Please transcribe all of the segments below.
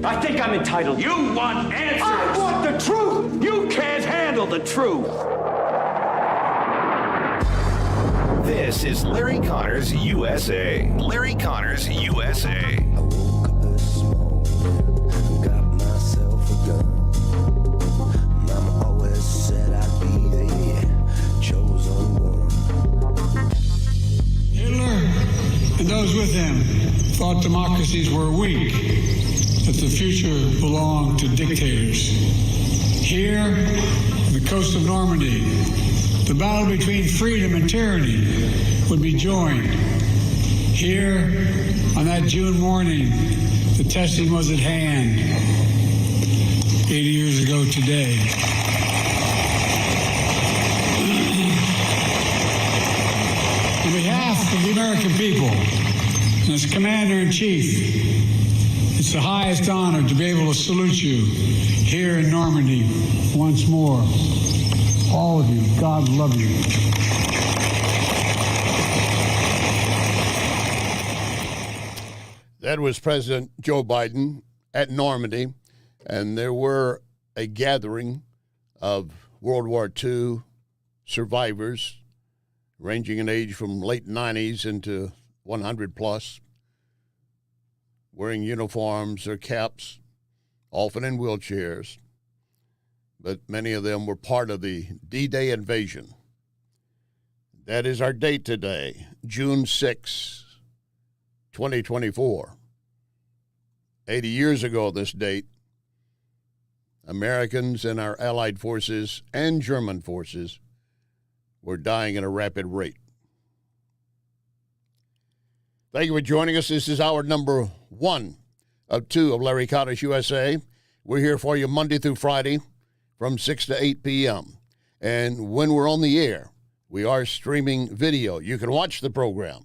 I think I'm entitled. You want answers! I want the truth! You can't handle the truth! This is Larry Connors USA. Larry Connors USA. I woke up this morning, got myself a gun. Mama always said I'd be the chosen one. Hitler and those with him thought democracies were weak, that the future belonged to dictators. Here, on the coast of Normandy, the battle between freedom and tyranny would be joined. Here, on that June morning, the testing was at hand. 80 years ago today. On behalf of the American people, and as Commander-in-Chief, it's the highest honor to be able to salute you here in Normandy once more. All of you, God love you. That was President Joe Biden at Normandy, and there were a gathering of World War II survivors ranging in age from late 90s into 100 plus, wearing uniforms or caps, often in wheelchairs. But many of them were part of the D-Day invasion. That is our date today, June 6, 2024. 80 years ago this date, Americans and our allied forces and German forces were dying at a rapid rate. Thank you for joining us. This is hour number 1 of 2 of Larry Connors USA. We're here for you Monday through Friday from 6 to 8 p.m. And when we're on the air, we are streaming video. You can watch the program.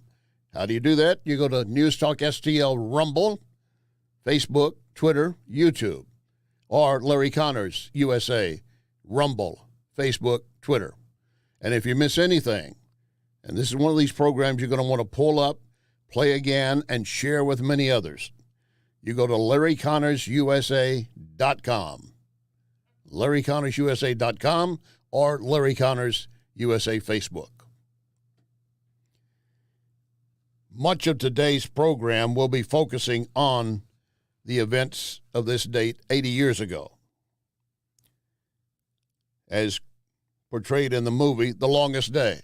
How do you do that? You go to News Talk STL Rumble, Facebook, Twitter, YouTube, or Larry Connors USA, Rumble, Facebook, Twitter. And if you miss anything, and this is one of these programs you're going to want to pull up, play again, and share with many others, you go to LarryConnorsUSA.com. LarryConnorsUSA.com or Larry Connors USA Facebook. Much of today's program will be focusing on the events of this date 80 years ago, as portrayed in the movie The Longest Day.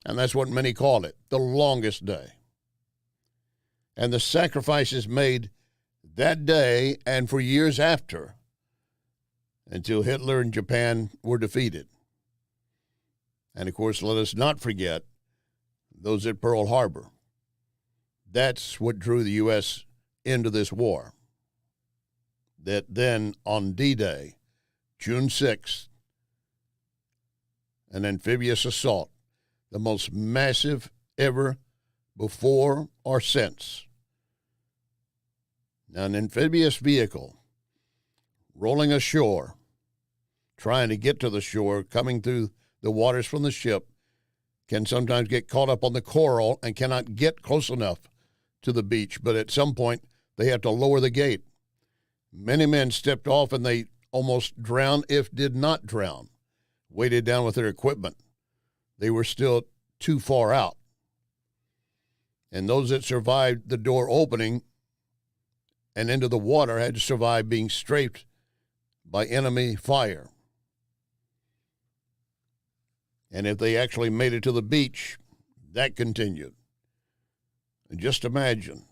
And that's what many call it, the longest day. And the sacrifices made that day and for years after, until Hitler and Japan were defeated. And, of course, let us not forget those at Pearl Harbor. That's what drew the U.S. into this war. That then, on D-Day, June 6th, an amphibious assault, the most massive ever before or since. Now, an amphibious vehicle rolling ashore, trying to get to the shore, coming through the waters from the ship, can sometimes get caught up on the coral and cannot get close enough to the beach. But at some point, they have to lower the gate. Many men stepped off and they almost drowned, if did not drown, weighted down with their equipment. They were still too far out. And those that survived the door opening and into the water had to survive being strafed by enemy fire. And if they actually made it to the beach, that continued. And just imagine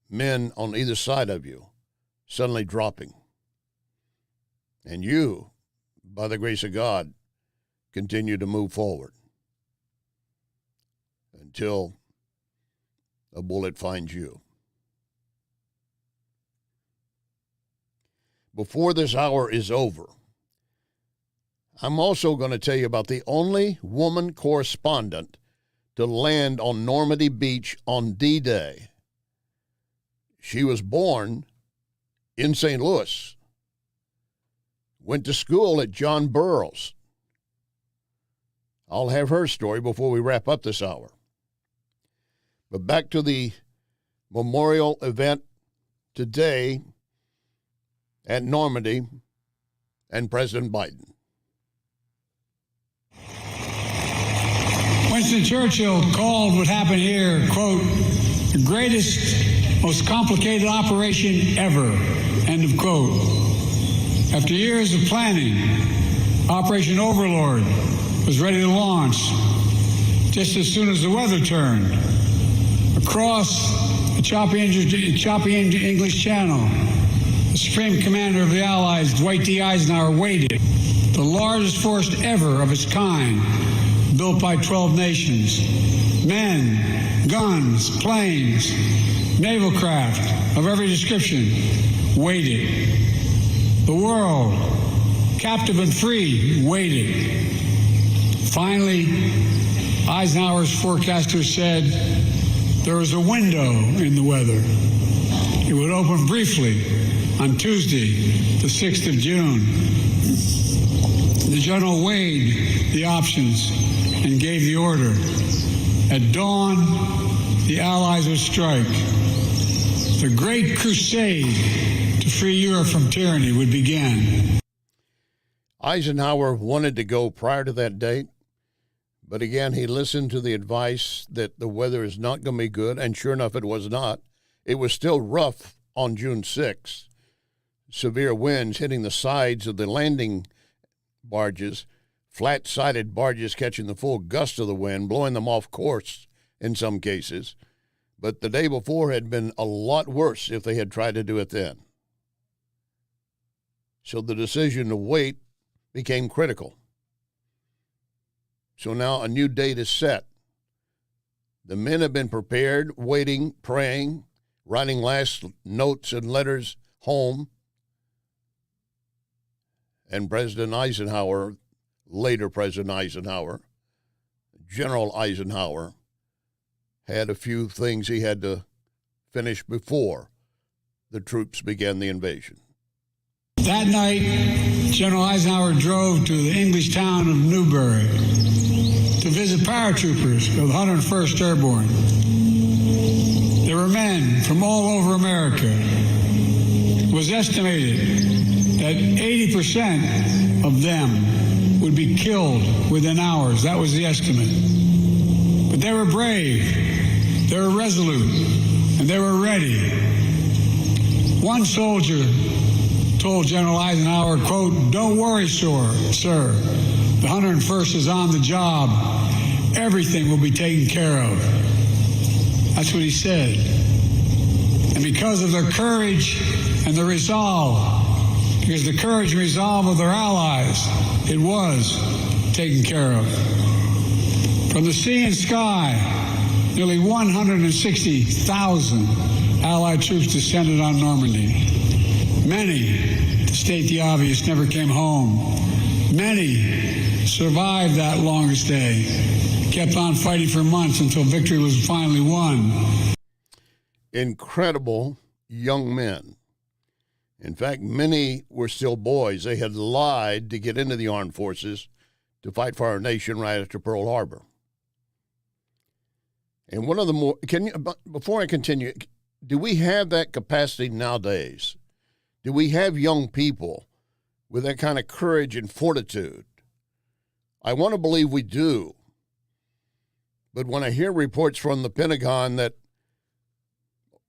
men on either side of you suddenly dropping. And you, by the grace of God, continue to move forward until a bullet finds you. Before this hour is over, I'm also going to tell you about the only woman correspondent to land on Normandy Beach on D-Day. She was born in St. Louis, went to school at John Burroughs. I'll have her story before we wrap up this hour. But back to the memorial event today at Normandy and President Biden. Winston Churchill called what happened here, quote, the greatest, most complicated operation ever, end of quote. After years of planning, Operation Overlord was ready to launch just as soon as the weather turned. Across the choppy English Channel, the Supreme Commander of the Allies, Dwight D. Eisenhower, waited. The largest force ever of its kind, built by 12 nations. Men, guns, planes, naval craft of every description waited. The world, captive and free, waited. Finally, Eisenhower's forecaster said there was a window in the weather. It would open briefly on Tuesday, the 6th of June. The general weighed the options and gave the order. At dawn, the Allies would strike. The great crusade to free Europe from tyranny would begin. Eisenhower wanted to go prior to that date, but again, he listened to the advice that the weather is not going to be good, and sure enough, it was not. It was still rough on June 6th. Severe winds hitting the sides of the landing barges, flat-sided barges catching the full gust of the wind, blowing them off course in some cases. But the day before had been a lot worse if they had tried to do it then. So the decision to wait became critical. So now a new date is set. The men have been prepared, waiting, praying, writing last notes and letters home. And President Eisenhower, later President Eisenhower, General Eisenhower, had a few things he had to finish before the troops began the invasion. That night, General Eisenhower drove to the English town of Newbury to visit paratroopers of the 101st Airborne. There were men from all over America. It was estimated that 80% of them would be killed within hours. That was the estimate. But they were brave, they were resolute, and they were ready. One soldier told General Eisenhower, quote, "Don't worry, sir. The 101st is on the job. Everything will be taken care of." That's what he said. And because of their courage and their resolve, because the courage and resolve of their allies, it was taken care of. From the sea and sky, nearly 160,000 Allied troops descended on Normandy. Many, to state the obvious, never came home. Many survived that longest day, kept on fighting for months until victory was finally won. Incredible young men. In fact, many were still boys. They had lied to get into the armed forces to fight for our nation right after Pearl Harbor. And one of the more, before I continue, do we have that capacity nowadays? Do we have young people with that kind of courage and fortitude? I want to believe we do. But when I hear reports from the Pentagon that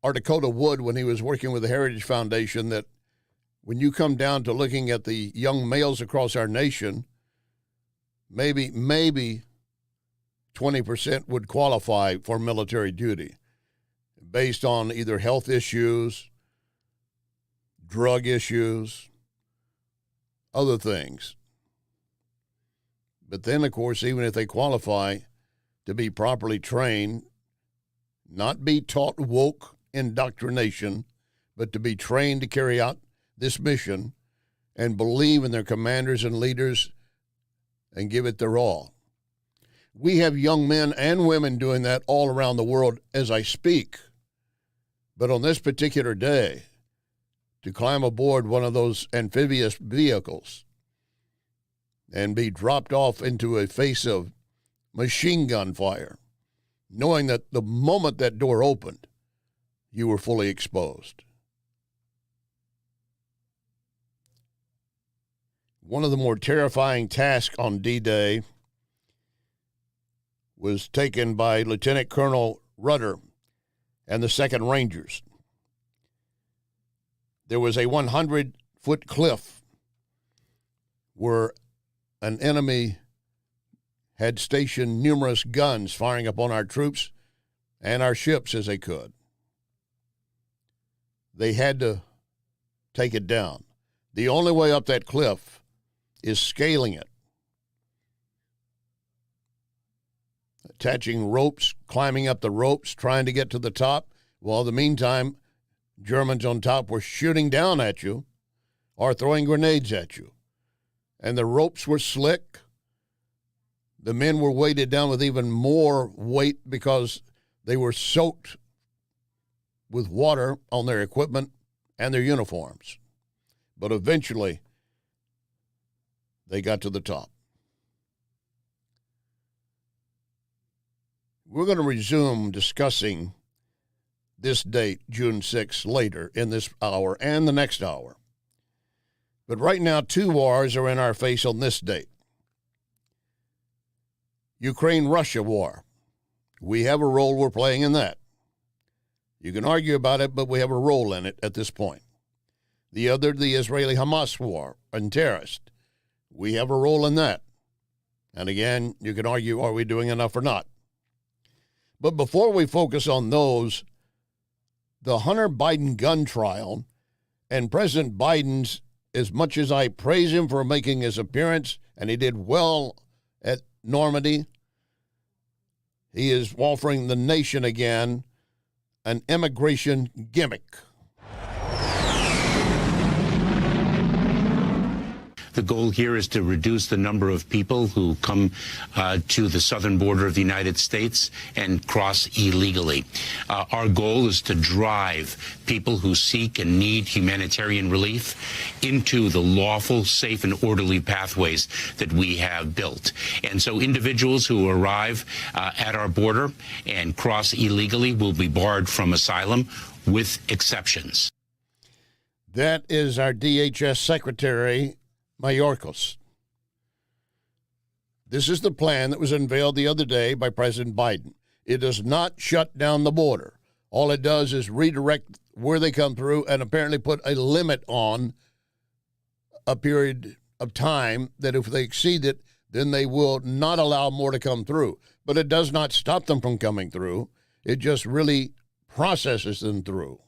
Dakota Wood, when he was working with the Heritage Foundation, that when you come down to looking at the young males across our nation, maybe 20% would qualify for military duty based on either health issues, drug issues, other things. But then, of course, even if they qualify to be properly trained, not be taught woke indoctrination, but to be trained to carry out this mission and believe in their commanders and leaders and give it their all. We have young men and women doing that all around the world as I speak. But on this particular day, to climb aboard one of those amphibious vehicles and be dropped off into a face of machine gun fire, knowing that the moment that door opened, you were fully exposed. One of the more terrifying tasks on D-Day was taken by Lieutenant Colonel Rudder and the 2nd Rangers. There was a 100-foot cliff where an enemy had stationed numerous guns firing upon our troops and our ships as they could. They had to take it down. The only way up that cliff is scaling it, attaching ropes, climbing up the ropes, trying to get to the top. While in the meantime, Germans on top were shooting down at you or throwing grenades at you. And the ropes were slick. The men were weighted down with even more weight because they were soaked with water on their equipment and their uniforms. But eventually, they got to the top. We're going to resume discussing this date, June 6th, later in this hour and the next hour. But right now, 2 wars are in our face on this date. Ukraine-Russia war. We have a role we're playing in that. You can argue about it, but we have a role in it at this point. The other, the Israeli-Hamas war and terrorists. We have a role in that. And again, you can argue, are we doing enough or not? But before we focus on those, the Hunter Biden gun trial and President Biden's, as much as I praise him for making his appearance, and he did well at Normandy, he is offering the nation again an immigration gimmick. The goal here is to reduce the number of people who come to the southern border of the United States and cross illegally. Our goal is to drive people who seek and need humanitarian relief into the lawful, safe, and orderly pathways that we have built. And so individuals who arrive at our border and cross illegally will be barred from asylum with exceptions. That is our DHS Secretary, Mayorkas. This is the plan that was unveiled the other day by President Biden. It does not shut down the border. All it does is redirect where they come through and apparently put a limit on a period of time that if they exceed it, then they will not allow more to come through. But it does not stop them from coming through. It just really processes them through.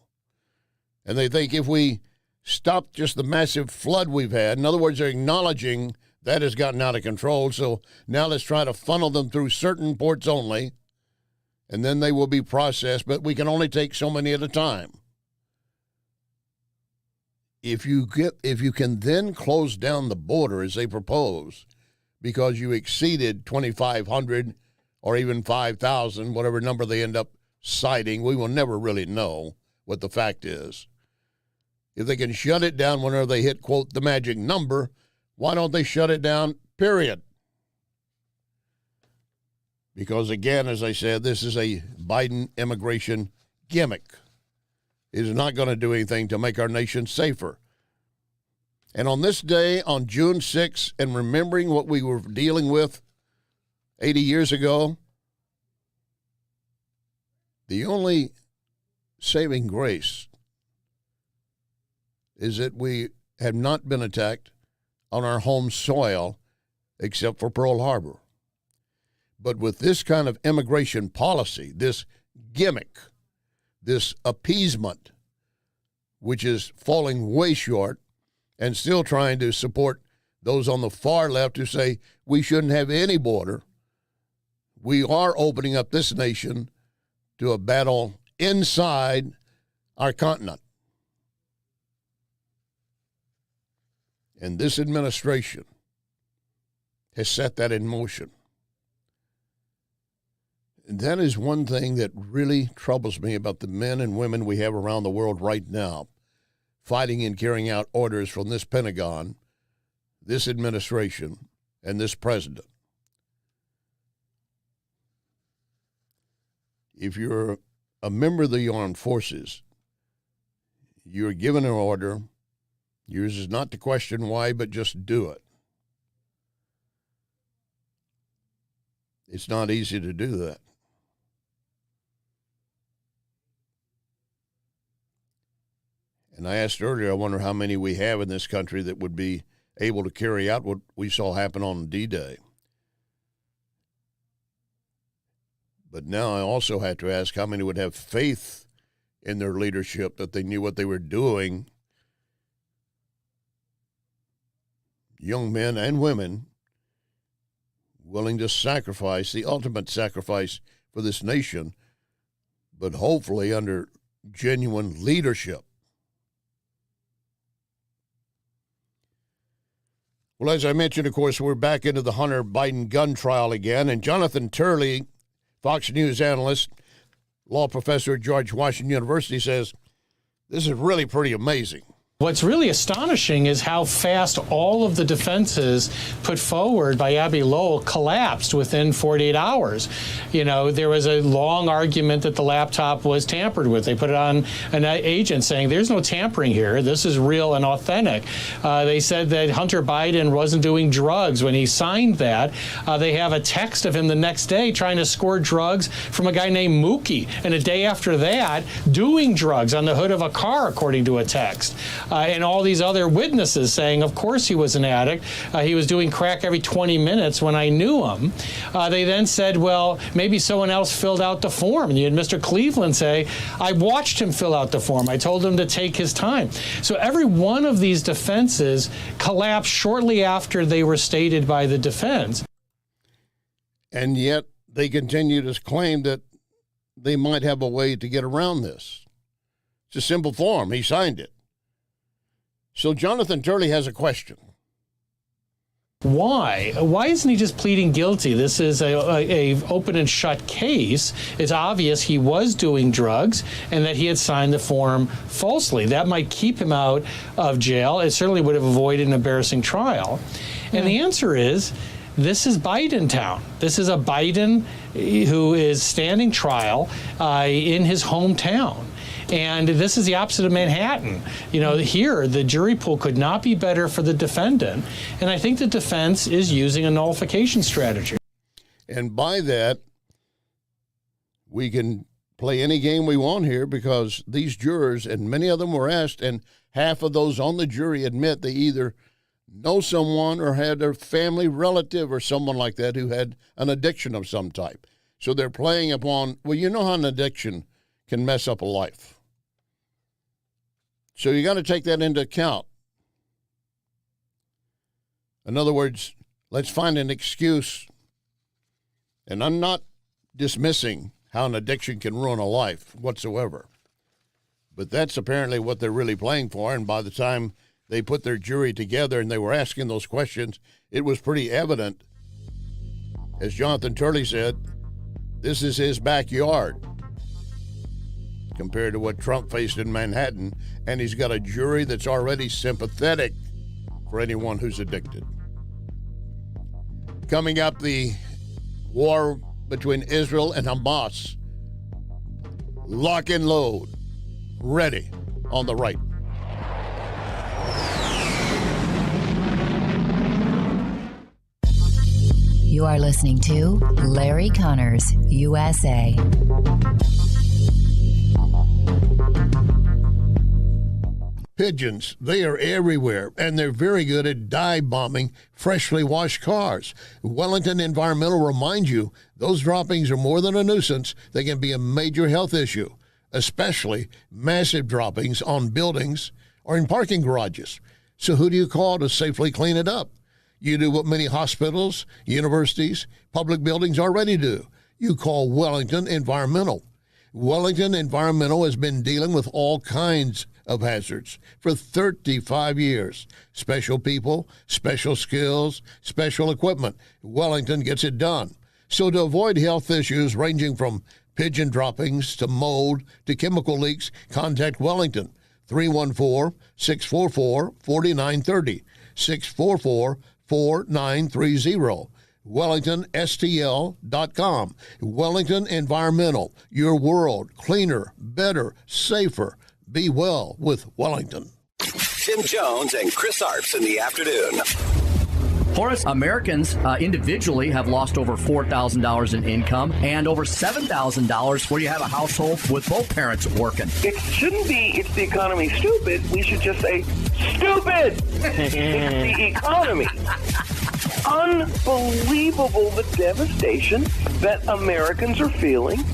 And they think if we stop just the massive flood we've had. In other words, they're acknowledging that has gotten out of control. So now let's try to funnel them through certain ports only, and then they will be processed, but we can only take so many at a time. If you can then close down the border as they propose, because you exceeded 2,500 or even 5,000, whatever number they end up citing, we will never really know what the fact is. If they can shut it down whenever they hit, quote, the magic number, why don't they shut it down, period? Because, again, as I said, this is a Biden immigration gimmick. It is not going to do anything to make our nation safer. And on this day, on June 6th, and remembering what we were dealing with 80 years ago, the only saving grace is that we have not been attacked on our home soil except for Pearl Harbor. But with this kind of immigration policy, this gimmick, this appeasement, which is falling way short and still trying to support those on the far left who say we shouldn't have any border, we are opening up this nation to a battle inside our continent. And this administration has set that in motion. And that is one thing that really troubles me about the men and women we have around the world right now, fighting and carrying out orders from this Pentagon, this administration, and this president. If you're a member of the armed forces, you're given an order. Yours is not to question why, but just do it. It's not easy to do that. And I asked earlier, I wonder how many we have in this country that would be able to carry out what we saw happen on D-Day. But now I also have to ask how many would have faith in their leadership, that they knew what they were doing. Young men and women willing to sacrifice, the ultimate sacrifice for this nation, but hopefully under genuine leadership. Well, as I mentioned, of course, we're back into the Hunter Biden gun trial again, and Jonathan Turley, Fox News analyst, law professor at George Washington University, says this is really pretty amazing. What's really astonishing is how fast all of the defenses put forward by Abbe Lowell collapsed within 48 hours. You know, there was a long argument that the laptop was tampered with. They put it on an agent saying there's no tampering here. This is real and authentic. They said that Hunter Biden wasn't doing drugs when he signed that. They have a text of him the next day trying to score drugs from a guy named Mookie. And a day after that, doing drugs on the hood of a car, according to a text. And all these other witnesses saying, of course he was an addict. He was doing crack every 20 minutes when I knew him. They then said, well, maybe someone else filled out the form. And you had Mr. Cleveland say, I watched him fill out the form. I told him to take his time. So every one of these defenses collapsed shortly after they were stated by the defense. And yet they continue to claim that they might have a way to get around this. It's a simple form. He signed it. So Jonathan Turley has a question. Why? Why isn't he just pleading guilty? This is a open and shut case. It's obvious he was doing drugs and that he had signed the form falsely. That might keep him out of jail. It certainly would have avoided an embarrassing trial. And the answer is, this is Biden town. This is a Biden who is standing trial in his hometown. And this is the opposite of Manhattan. You know, here, the jury pool could not be better for the defendant. And I think the defense is using a nullification strategy. And by that, we can play any game we want here, because these jurors, and many of them were asked, and half of those on the jury admit they either know someone or had a family relative or someone like that who had an addiction of some type. So they're playing upon, well, you know how an addiction can mess up a life. So you got to take that into account. In other words, let's find an excuse. And I'm not dismissing how an addiction can ruin a life whatsoever. But that's apparently what they're really playing for. And by the time they put their jury together and they were asking those questions, it was pretty evident, as Jonathan Turley said, this is his backyard compared to what Trump faced in Manhattan, and he's got a jury that's already sympathetic for anyone who's addicted. Coming up, the war between Israel and Hamas. Lock and load. Ready on the right. You are listening to Larry Connors, USA. Pigeons, they are everywhere, and they're very good at dive bombing freshly washed cars. Wellington Environmental reminds you those droppings are more than a nuisance. They can be a major health issue, especially massive droppings on buildings or in parking garages. So who do you call to safely clean it up? You do what many hospitals, universities, public buildings already do. You call Wellington Environmental. Wellington Environmental has been dealing with all kinds of hazards for 35 years. Special people, special skills, special equipment. Wellington gets it done. So to avoid health issues ranging from pigeon droppings to mold to chemical leaks, contact Wellington. 314-644-4930. 644-4930. WellingtonSTL.com. Wellington Environmental. Your world cleaner, better, safer. Be well with Wellington. Jim Jones and Chris Arps in the afternoon. Horace, Americans individually have lost over $4,000 in income and over $7,000 where you have a household with both parents working. It shouldn't be, it's the economy stupid. We should just say, stupid! It's the economy. Unbelievable the devastation that Americans are feeling.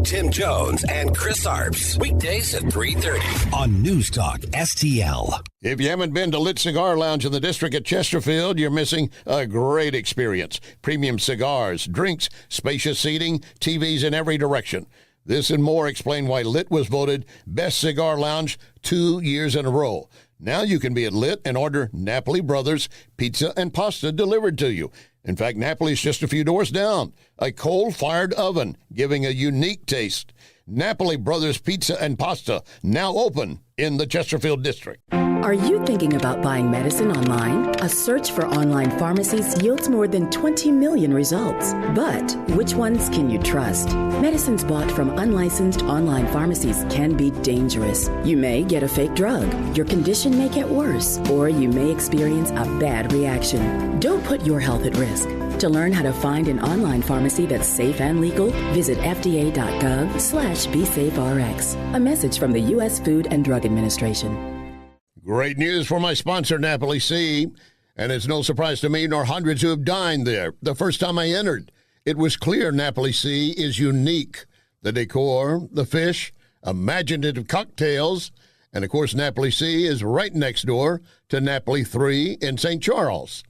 Tim Jones and Chris Arps. Weekdays at 3:30 on News Talk STL. If you haven't been to Lit Cigar Lounge in the district at Chesterfield, you're missing a great experience. Premium cigars, drinks, spacious seating, TVs in every direction. This and more explain why Lit was voted Best Cigar Lounge 2 years in a row. Now you can be at Lit and order Napoli Brothers pizza and pasta delivered to you. In fact, Napoli's just a few doors down. A coal-fired oven giving a unique taste. Napoli Brothers Pizza and Pasta, now open in the Chesterfield district. Are you thinking about buying medicine online? A search for online pharmacies yields more than 20 million results. But which ones can you trust? Medicines bought from unlicensed online pharmacies can be dangerous. You may get a fake drug, your condition may get worse, or you may experience a bad reaction. Don't put your health at risk. To learn how to find an online pharmacy that's safe and legal, visit fda.gov/BeSafeRx. A message from the U.S. Food and Drug Administration. Great news for my sponsor, Napoli Sea. And it's no surprise to me nor hundreds who have dined there. The first time I entered, it was clear Napoli Sea is unique. The decor, the fish, imaginative cocktails, and of course Napoli Sea is right next door to Napoli 3 in St. Charles.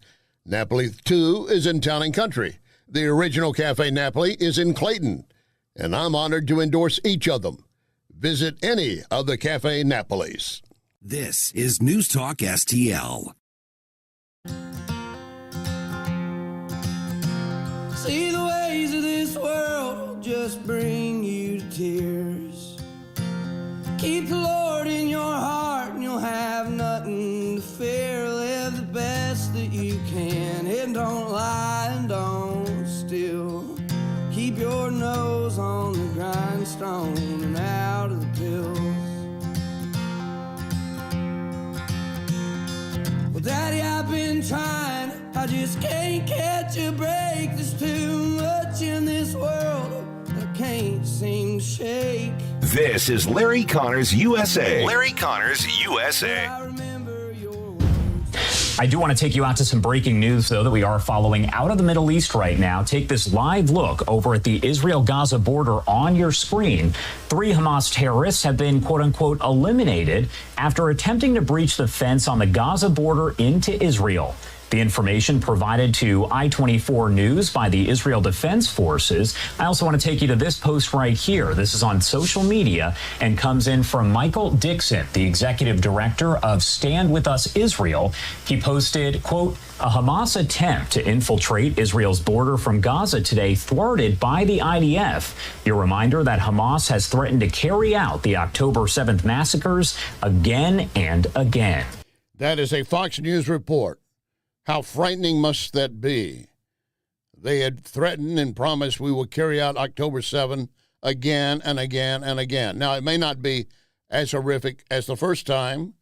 Napoli 2 is in Town and Country. The original Cafe Napoli is in Clayton, and I'm honored to endorse each of them. Visit any of the Cafe Napolis. This is News Talk STL. See, the ways of this world just bring you to tears. Keep the Lord in your heart and you'll have nothing to fear. Live the best that you can and don't lie and don't steal. Keep your nose on the grindstone and out of the pills. Well, Daddy, I've been trying, I just can't catch a break. There's too much in this world I can't seem to shake. This is Larry Connors USA. Larry Connors USA. I do want to take you out to some breaking news, though, that we are following out of the Middle East right now. Take this live look over at the Israel-Gaza border on your screen. 3 Hamas terrorists have been, quote-unquote, eliminated after attempting to breach the fence on the Gaza border into Israel. The information provided to I-24 News by the Israel Defense Forces. I also want to take you to this post right here. This is on social media and comes in from Michael Dixon, the executive director of Stand With Us Israel. He posted, quote, a Hamas attempt to infiltrate Israel's border from Gaza today thwarted by the IDF. Your reminder that Hamas has threatened to carry out the October 7th massacres again and again. That is a Fox News report. How frightening must that be? They had threatened and promised we would carry out October 7 again and again and again. Now, it may not be as horrific as the first time,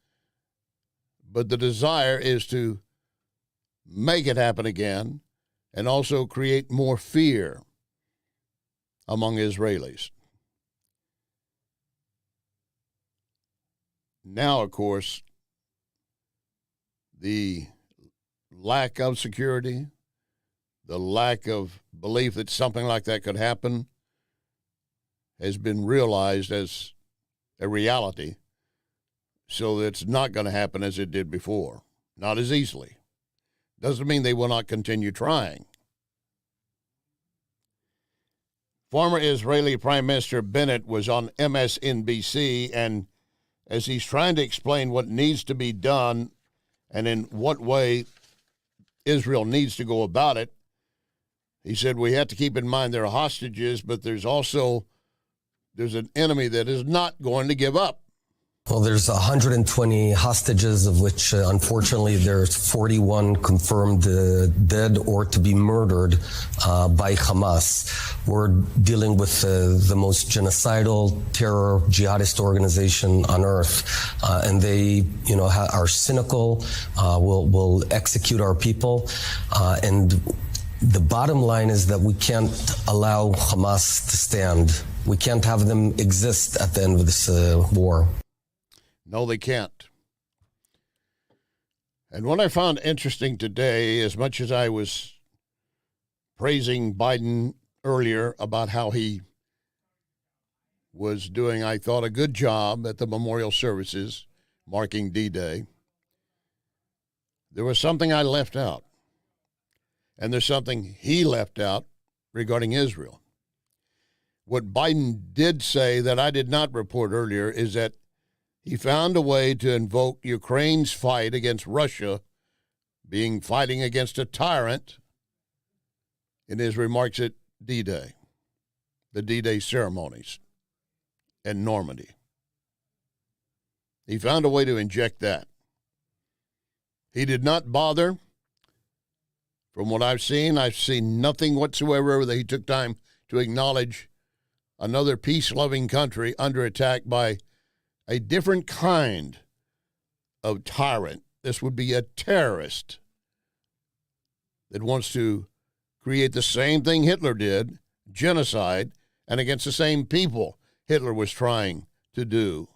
but the desire is to make it happen again and also create more fear among Israelis. Now, of course, the lack of security, the lack of belief that something like that could happen has been realized as a reality, so that it's not going to happen as it did before, not as easily. Doesn't mean they will not continue trying. Former Israeli Prime Minister Bennett was on MSNBC, and as he's trying to explain what needs to be done and in what way Israel needs to go about it, he said we have to keep in mind there are hostages, but there's an enemy that is not going to give up. Well, there's 120 hostages, of which, unfortunately, there's 41 confirmed dead or to be murdered by Hamas. We're dealing with the most genocidal terror jihadist organization on earth, and they, are cynical, will execute our people, and the bottom line is that we can't allow Hamas to stand. We can't have them exist at the end of this war. No, they can't. And what I found interesting today, as much as I was praising Biden earlier about how he was doing, I thought, a good job at the memorial services marking D-Day, there was something I left out. And there's something he left out regarding Israel. What Biden did say that I did not report earlier is that he found a way to invoke Ukraine's fight against Russia being fighting against a tyrant in his remarks at D-Day, the D-Day ceremonies in Normandy. He found a way to inject that. He did not bother. From what I've seen nothing whatsoever that he took time to acknowledge another peace-loving country under attack by a different kind of tyrant. This would be a terrorist that wants to create the same thing Hitler did, genocide, and against the same people Hitler was trying to do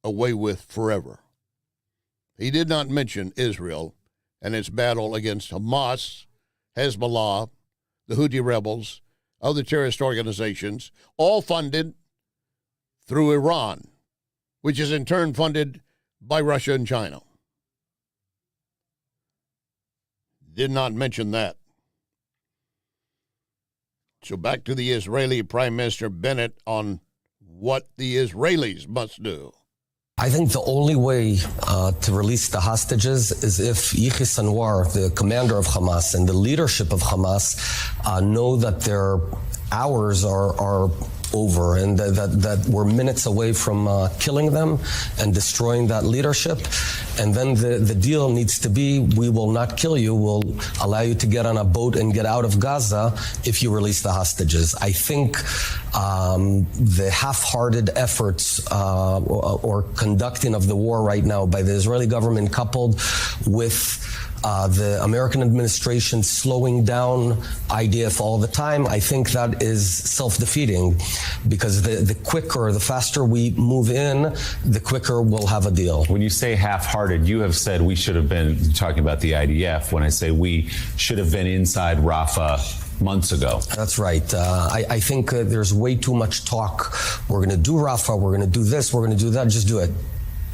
away with forever. He did not mention Israel and its battle against Hamas, Hezbollah, the Houthi rebels, other terrorist organizations, all funded through Iran, which is in turn funded by Russia and China. Did not mention that. So back to the Israeli Prime Minister Bennett on what the Israelis must do. I think the only way to release the hostages is if Yahya Sinwar, the commander of Hamas, and the leadership of Hamas know that their hours are over and that we're minutes away from killing them and destroying that leadership. And then the deal needs to be, we will not kill you, we'll allow you to get on a boat and get out of Gaza if you release the hostages. I think the half-hearted efforts or conducting of the war right now by the Israeli government, coupled with the American administration slowing down IDF all the time, I think that is self-defeating, because the quicker, the faster we move in, the quicker we'll have a deal. When you say half-hearted, you have said we should have been talking about the IDF. When I say we should have been inside Rafah months ago. That's right. I think there's way too much talk. We're going to do Rafah, we're going to do this, we're going to do that. Just do it.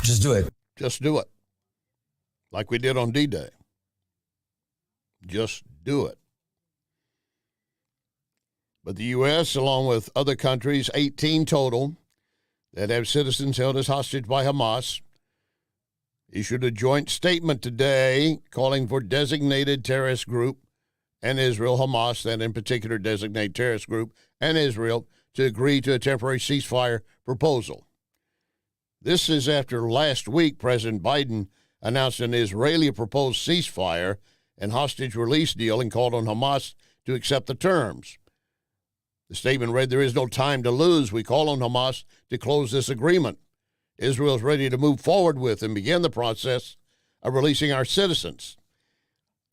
Just do it. Just do it. Like we did on D-Day. Just do it. But the U.S., along with other countries, 18 total, that have citizens held as hostage by Hamas, issued a joint statement today calling for designated terrorist group and Israel, Hamas, that in particular designate terrorist group, and Israel to agree to a temporary ceasefire proposal. This is after last week President Biden announced an Israeli proposed ceasefire and hostage release deal and called on Hamas to accept the terms. The statement read, "There is no time to lose. We call on Hamas to close this agreement. Israel is ready to move forward with and begin the process of releasing our citizens."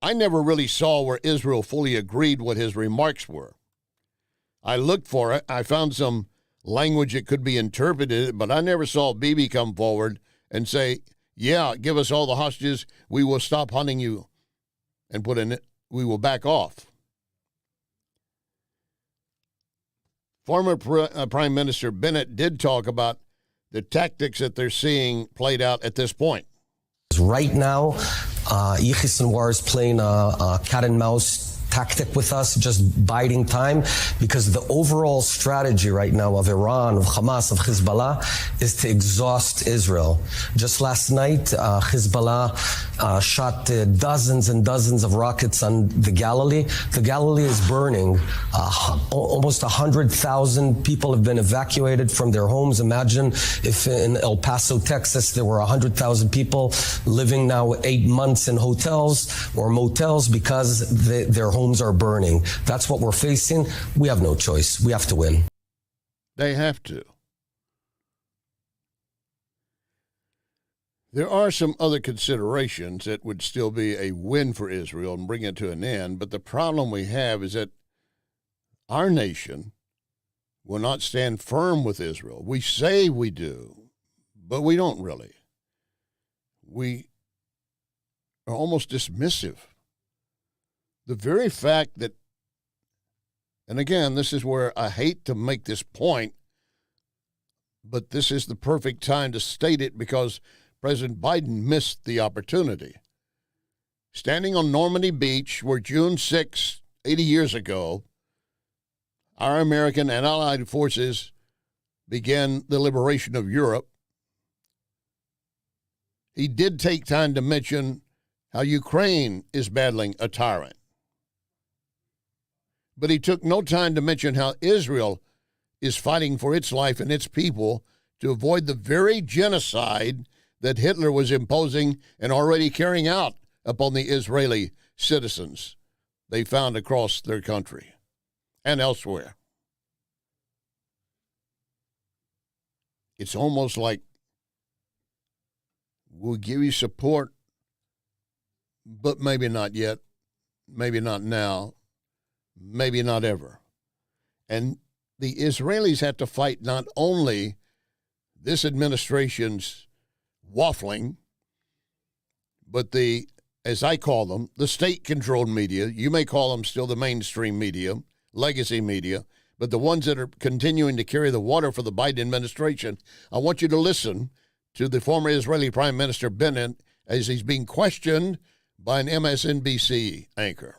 I never really saw where Israel fully agreed what his remarks were. I looked for it. I found some language that could be interpreted, but I never saw Bibi come forward and say, yeah, give us all the hostages. We will stop hunting you. And put in it, we will back off. Former Prime Minister Bennett did talk about the tactics that they're seeing played out at this point. Right now, Yahya Sinwar is playing a cat and mouse tactic with us, just biding time, because the overall strategy right now of Iran, of Hamas, of Hezbollah is to exhaust Israel. Just last night, Hezbollah shot dozens and dozens of rockets on the Galilee. The Galilee is burning. Almost 100,000 people have been evacuated from their homes. Imagine if in El Paso, Texas, there were 100,000 people living now 8 months in hotels or motels because their homes are burning. That's what we're facing. We have no choice. We have to win. They have to. There are some other considerations that would still be a win for Israel and bring it to an end, but the problem we have is that our nation will not stand firm with Israel. We say we do, but we don't really. We are almost dismissive. The very fact that, and again, this is where I hate to make this point, but this is the perfect time to state it because President Biden missed the opportunity. Standing on Normandy Beach, where June 6, 80 years ago, our American and Allied forces began the liberation of Europe, he did take time to mention how Ukraine is battling a tyrant. But he took no time to mention how Israel is fighting for its life and its people to avoid the very genocide that Hitler was imposing and already carrying out upon the Israeli citizens they found across their country and elsewhere. It's almost like we'll give you support, but maybe not yet, maybe not now, maybe not ever. And the Israelis have to fight not only this administration's waffling, but the, as I call them, the state-controlled media. You may call them still the mainstream media, legacy media, but the ones that are continuing to carry the water for the Biden administration. I want you to listen to the former Israeli Prime Minister Bennett as he's being questioned by an MSNBC anchor.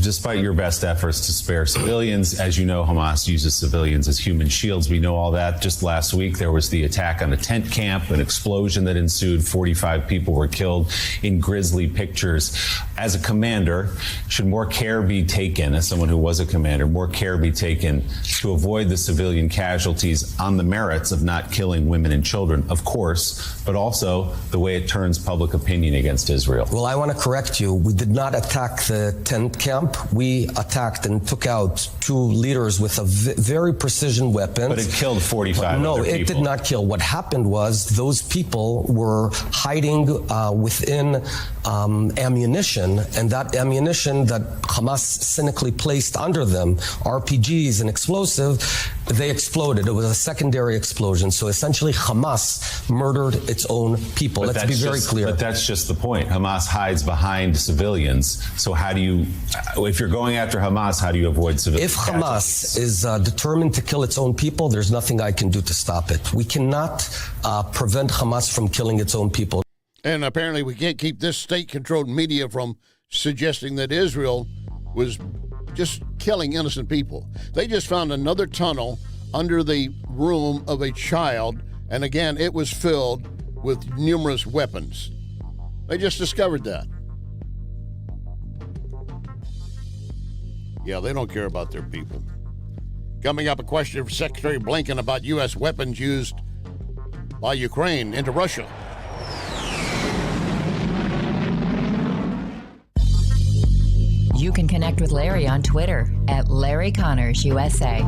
Despite your best efforts to spare civilians, as you know, Hamas uses civilians as human shields. We know all that. Just last week, there was the attack on a tent camp, an explosion that ensued. 45 people were killed in grisly pictures. As a commander, should more care be taken, as someone who was a commander, more care be taken to avoid the civilian casualties on the merits of not killing women and children, of course, but also the way it turns public opinion against Israel? Well, I want to correct you. We did not attack the tent camp. We attacked and took out 2 leaders with a very precision weapon. But it killed 45 No, other people. it did not kill. What happened was those people were hiding within ammunition, and that ammunition that Hamas cynically placed under them, RPGs and explosive, they exploded. It was a secondary explosion. So essentially Hamas murdered its own people. Let's be very clear. But that's just the point. Hamas hides behind civilians. So how do you, if you're going after Hamas, how do you avoid civilians? If Hamas is determined to kill its own people, there's nothing I can do to stop it. We cannot prevent Hamas from killing its own people. And apparently we can't keep this state-controlled media from suggesting that Israel was just killing innocent people. They just found another tunnel under the room of a child, and again, it was filled with numerous weapons. They just discovered that. Yeah, they don't care about their people. Coming up, a question for Secretary Blinken about U.S. weapons used by Ukraine into Russia. You can connect with Larry on Twitter at Larry Connors USA.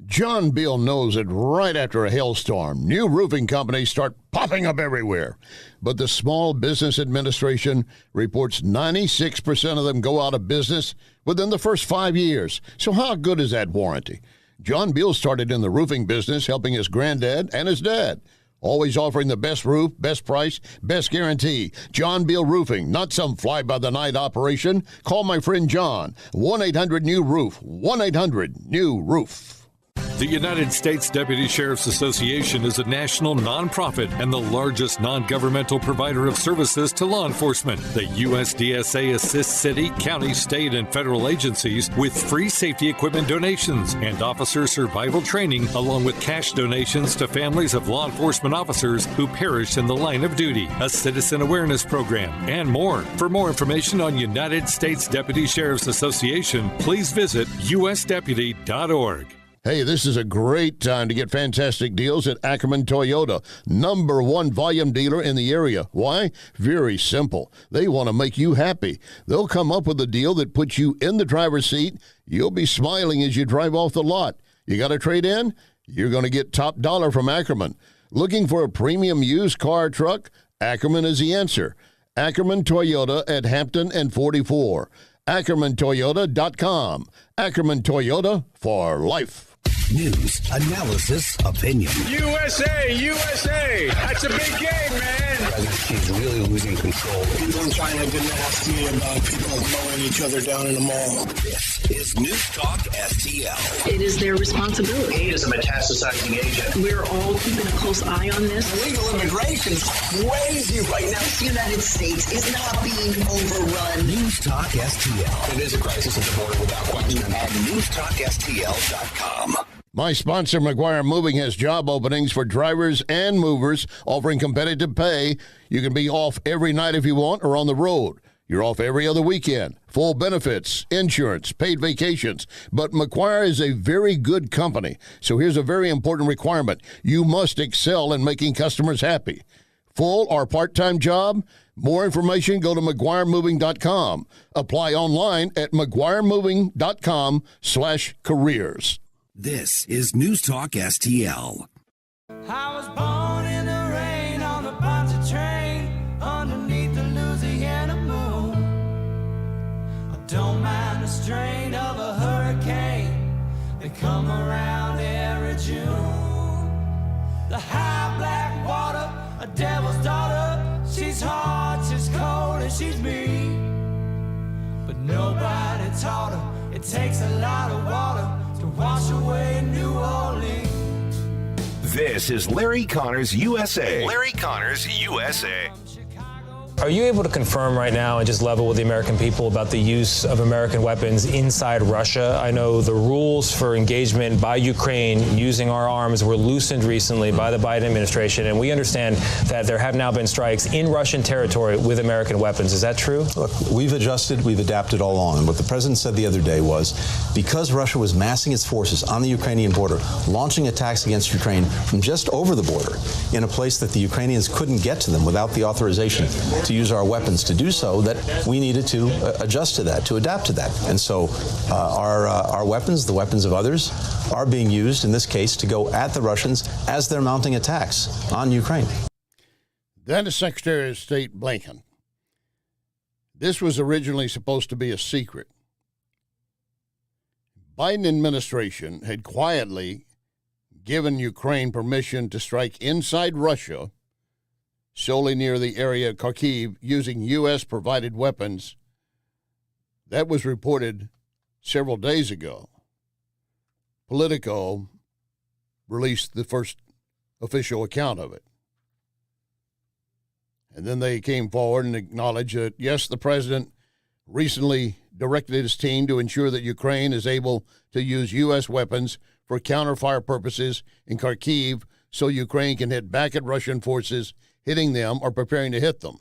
John Beal knows that right after a hailstorm, new roofing companies start popping up everywhere. But the Small Business Administration reports 96% of them go out of business within the first 5 years. So how good is that warranty? John Beal started in the roofing business, helping his granddad and his dad. Always offering the best roof, best price, best guarantee. John Beal Roofing, not some fly-by-the-night operation. Call my friend John, 1-800-NEW-ROOF, 1-800-NEW-ROOF. The United States Deputy Sheriff's Association is a national nonprofit and the largest non-governmental provider of services to law enforcement. The USDSA assists city, county, state, and federal agencies with free safety equipment donations and officer survival training, along with cash donations to families of law enforcement officers who perished in the line of duty, a citizen awareness program, and more. For more information on United States Deputy Sheriff's Association, please visit usdeputy.org. Hey, this is a great time to get fantastic deals at Ackerman Toyota, #1 volume dealer in the area. Why? Very simple. They want to make you happy. They'll come up with a deal that puts you in the driver's seat. You'll be smiling as you drive off the lot. You got a trade-in? You're going to get top dollar from Ackerman. Looking for a premium used car or truck? Ackerman is the answer. Ackerman Toyota at Hampton and 44. AckermanToyota.com. Ackerman Toyota for life. News, analysis, opinion. USA, USA! That's a big game, man! He's really losing control. People in China have been asking me about people mowing each other down in the mall. This is News Talk STL. It is their responsibility. He is a metastasizing agent. We're all keeping a close eye on this. Illegal immigration is crazy right now. The United States is not being overrun. News Talk STL. It is a crisis at the border without question. At newstalkstl.com. My sponsor, McGuire Moving, has job openings for drivers and movers, offering competitive pay. You can be off every night if you want or on the road. You're off every other weekend. Full benefits, insurance, paid vacations. But McGuire is a very good company. So here's a very important requirement. You must excel in making customers happy. Full or part-time job? More information, go to McGuireMoving.com. Apply online at McGuireMoving.com/careers. This is News Talk STL. I was born in the rain on a Poncha train underneath the Louisiana moon. I don't mind the strain of a hurricane. They come around every June. The high black water, a devil's daughter. She's hard, she's cold, and she's mean. But nobody taught her it takes a lot of water to wash away New Orleans. This is Larry Connors USA. Larry Connors USA. Are you able to confirm right now and just level with the American people about the use of American weapons inside Russia? I know the rules for engagement by Ukraine using our arms were loosened recently by the Biden administration, and we understand that there have now been strikes in Russian territory with American weapons. Is that true? Look, we've adjusted, we've adapted all along. And what the president said the other day was, because Russia was massing its forces on the Ukrainian border, launching attacks against Ukraine from just over the border in a place that the Ukrainians couldn't get to them without the authorization to use our weapons to do so, that we needed to adjust to that, to adapt to that. And so our weapons, the weapons of others, are being used in this case to go at the Russians as they're mounting attacks on Ukraine. That is Secretary of State Blinken. This was originally supposed to be a secret. Biden administration had quietly given Ukraine permission to strike inside Russia, solely near the area of Kharkiv, using U.S.-provided weapons. That was reported several days ago. Politico released the first official account of it. And then they came forward and acknowledged that, yes, the president recently directed his team to ensure that Ukraine is able to use U.S. weapons for counterfire purposes in Kharkiv so Ukraine can hit back at Russian forces hitting them or preparing to hit them,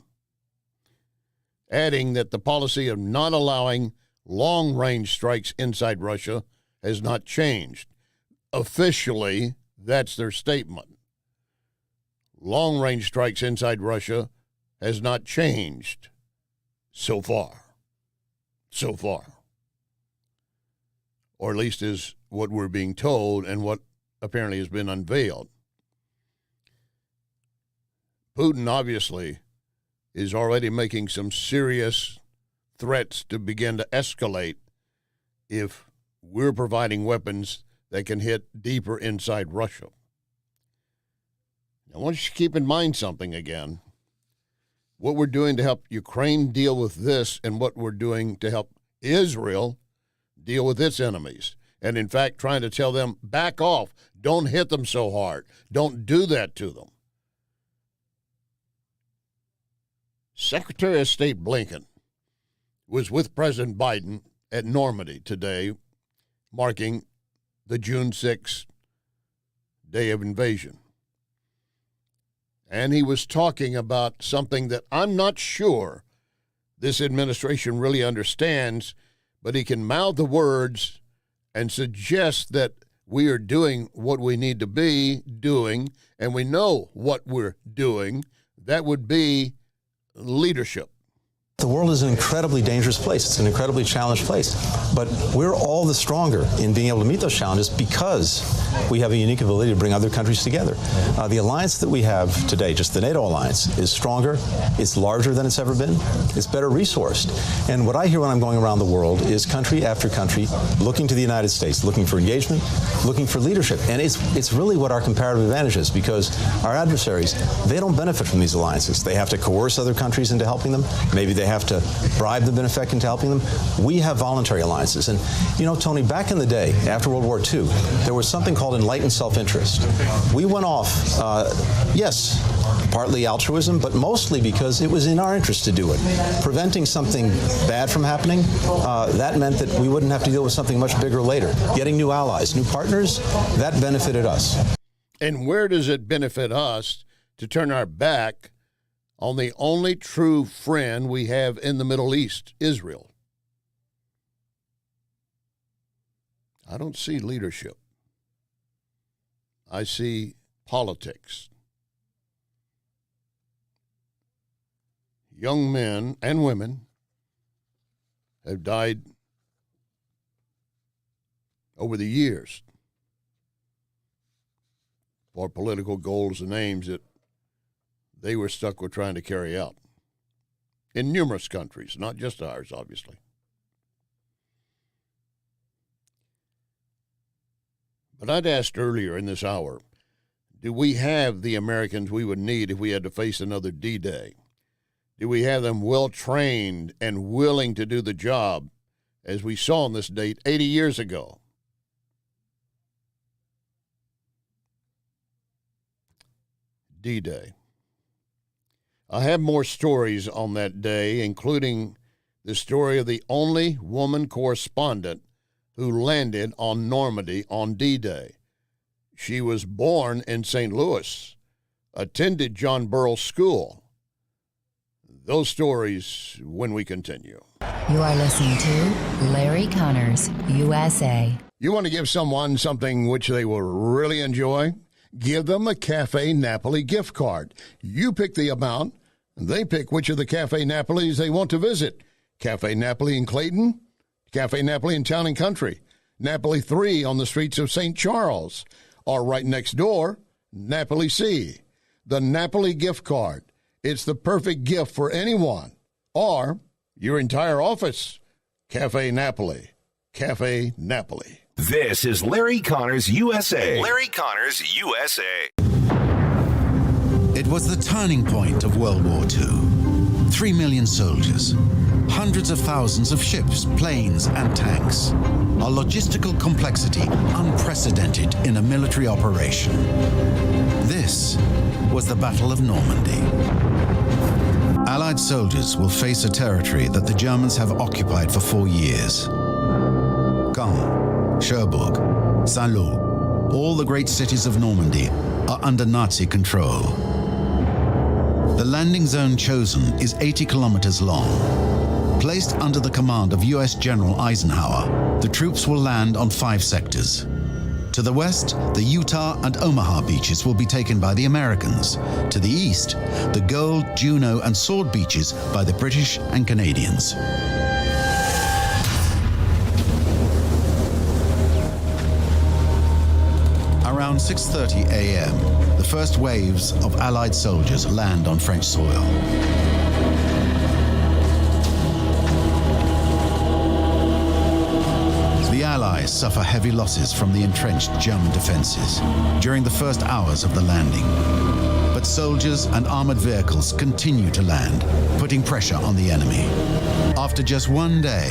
adding that the policy of not allowing long-range strikes inside Russia has not changed. Officially, that's their statement. Long-range strikes inside Russia has not changed so far. So far. Or at least is what we're being told and what apparently has been unveiled. Putin, obviously, is already making some serious threats to begin to escalate if we're providing weapons that can hit deeper inside Russia. I want you to keep in mind something again. What we're doing to help Ukraine deal with this and what we're doing to help Israel deal with its enemies. and in fact trying to tell them, back off, don't hit them so hard, don't do that to them. Secretary of State Blinken was with President Biden at Normandy today, marking the June 6th day of invasion. And he was talking about something that I'm not sure this administration really understands, but he can mouth the words and suggest that we are doing what we need to be doing, and we know what we're doing. That would be leadership. The world is an incredibly dangerous place. It's an incredibly challenged place. But we're all the stronger in being able to meet those challenges because we have a unique ability to bring other countries together. The alliance that we have today, just the NATO alliance, is stronger. It's larger than it's ever been. It's better resourced. And what I hear when I'm going around the world is country after country looking to the United States, looking for engagement, looking for leadership. And it's really what our comparative advantage is, because our adversaries, they don't benefit from these alliances. They have to coerce other countries into helping them. Maybe they have to bribe them in effect into helping them. We have voluntary alliances. And, you know, Tony, back in the day, after World War II, there was something called enlightened self-interest. We went off, yes, partly altruism, but mostly because it was in our interest to do it. Preventing something bad from happening, that meant that we wouldn't have to deal with something much bigger later. Getting new allies, new partners, that benefited us. And where does it benefit us to turn our back on the only true friend we have in the Middle East, Israel? I don't see leadership. I see politics. Young men and women have died over the years for political goals and aims that they were stuck with trying to carry out in numerous countries, not just ours, obviously. But I'd asked earlier in this hour, do we have the Americans we would need if we had to face another D-Day? Do we have them well-trained and willing to do the job as we saw on this date 80 years ago? D-Day. I have more stories on that day, including the story of the only woman correspondent who landed on Normandy on D-Day. She was born in St. Louis, attended John Burroughs School. Those stories when we continue. You are listening to Larry Connors, USA. You want to give someone something which they will really enjoy? Give them a Cafe Napoli gift card. You pick the amount, and they pick which of the Cafe Napolis they want to visit. Cafe Napoli in Clayton, Cafe Napoli in Town and Country, Napoli 3 on the streets of St. Charles, or right next door, Napoli C. The Napoli gift card. It's the perfect gift for anyone, or your entire office. Cafe Napoli. Cafe Napoli. This is Larry Connors, USA. Larry Connors, USA. It was the turning point of World War II. 3 million soldiers, hundreds of thousands of ships, planes, and tanks. A logistical complexity unprecedented in a military operation. This was the Battle of Normandy. Allied soldiers will face a territory that the Germans have occupied for 4 years. Caen, Cherbourg, Saint-Lô, all the great cities of Normandy are under Nazi control. The landing zone chosen is 80 kilometers long. Placed under the command of U.S. General Eisenhower, the troops will land on 5 sectors. To the west, the Utah and Omaha beaches will be taken by the Americans. To the east, the Gold, Juno, and Sword beaches by the British and Canadians. Around 6:30 a.m., the first waves of Allied soldiers land on French soil. The Allies suffer heavy losses from the entrenched German defenses during the first hours of the landing. But soldiers and armored vehicles continue to land, putting pressure on the enemy. After just 1 day,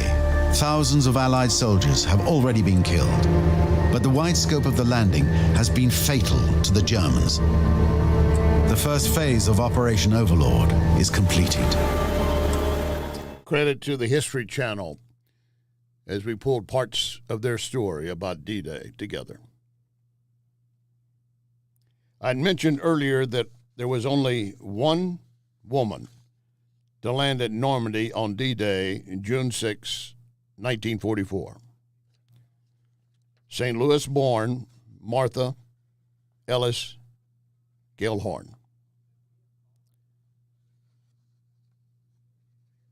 Thousands of Allied soldiers have already been killed, but the wide scope of the landing has been fatal to the Germans. The first phase of Operation Overlord is completed. Credit to the History Channel as we pulled parts of their story about D-Day together. I'd mentioned earlier that there was only one woman to land at Normandy on D-Day, June 6, 1944. St. Louis born Martha Ellis Gellhorn.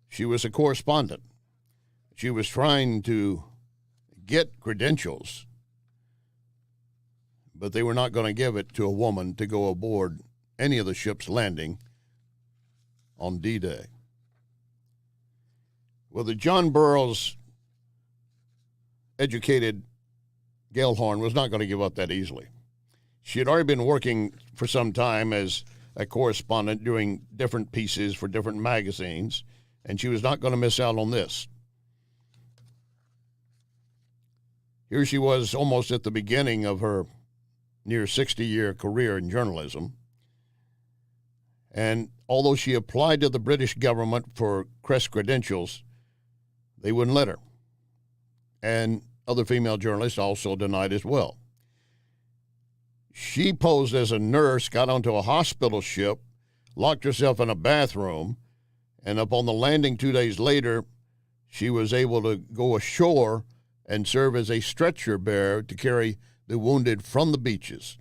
She was a correspondent. She was trying to get credentials, but they were not going to give it to a woman to go aboard any of the ships landing on D-Day. Well, the John Burroughs educated Gellhorn was not going to give up that easily. She had already been working for some time as a correspondent doing different pieces for different magazines, and she was not going to miss out on this. Here she was almost at the beginning of her near 60-year career in journalism. And although she applied to the British government for press credentials, they wouldn't let her. And other female journalists also denied as well. She posed as a nurse, got onto a hospital ship, locked herself in a bathroom, and upon the landing 2 days later, she was able to go ashore and serve as a stretcher bearer to carry the wounded from the beaches.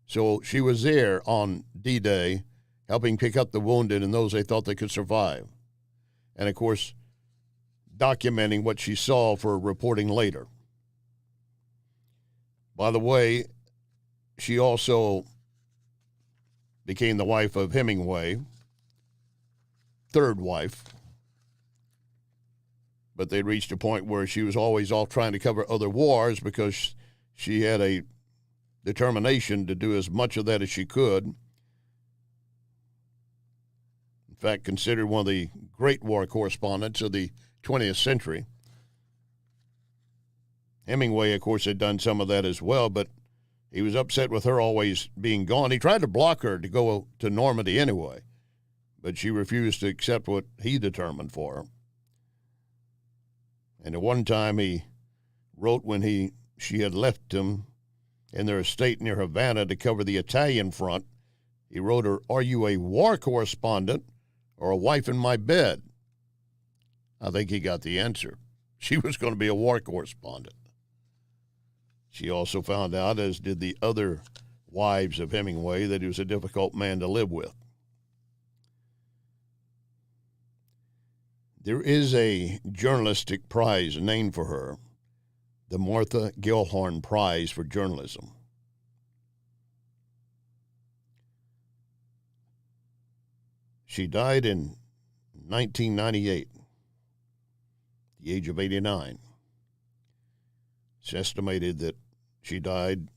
So she was there on D-Day, helping pick up the wounded and those they thought they could survive. And, of course, documenting what she saw for reporting later. By the way, she also became the wife of Hemingway, third wife. But they reached a point where she was always off trying to cover other wars because she had a determination to do as much of that as she could. In fact, considered one of the great war correspondents of the 20th century. Hemingway, of course, had done some of that as well, but he was upset with her always being gone. He tried to block her to go to Normandy anyway, but she refused to accept what he determined for her. And at one time he wrote when she had left him in their estate near Havana to cover the Italian front, he wrote her, "Are you a war correspondent or a wife in my bed?" I think he got the answer. She was going to be a war correspondent. She also found out, as did the other wives of Hemingway, that he was a difficult man to live with. There is a journalistic prize named for her, the Martha Gellhorn Prize for Journalism. She died in 1998, the age of 89. It's estimated that she died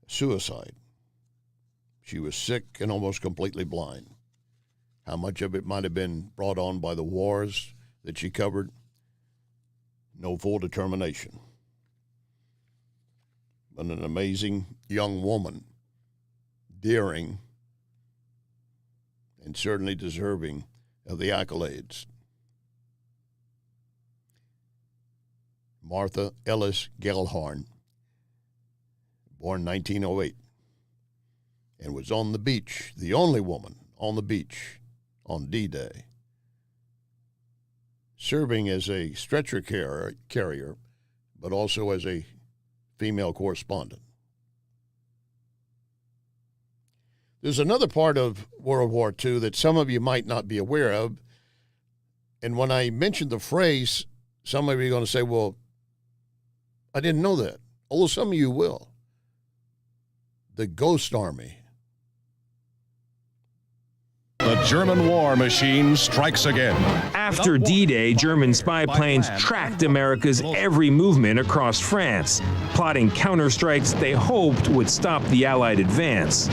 suicide. She was sick and almost completely blind. How much of it might have been brought on by the wars that she covered? No full determination. But an amazing young woman, daring, and certainly deserving of the accolades. Martha Ellis Gellhorn, born 1908, and was on the beach, the only woman on the beach on D-Day, serving as a stretcher carrier, but also as a female correspondent. There's another part of World War II that some of you might not be aware of, and when I mentioned the phrase, some of you are going to say, well, I didn't know that. Although some of you will. The Ghost Army. The German war machine strikes again. After D-Day, German spy planes tracked America's every movement across France, plotting counterstrikes they hoped would stop the Allied advance.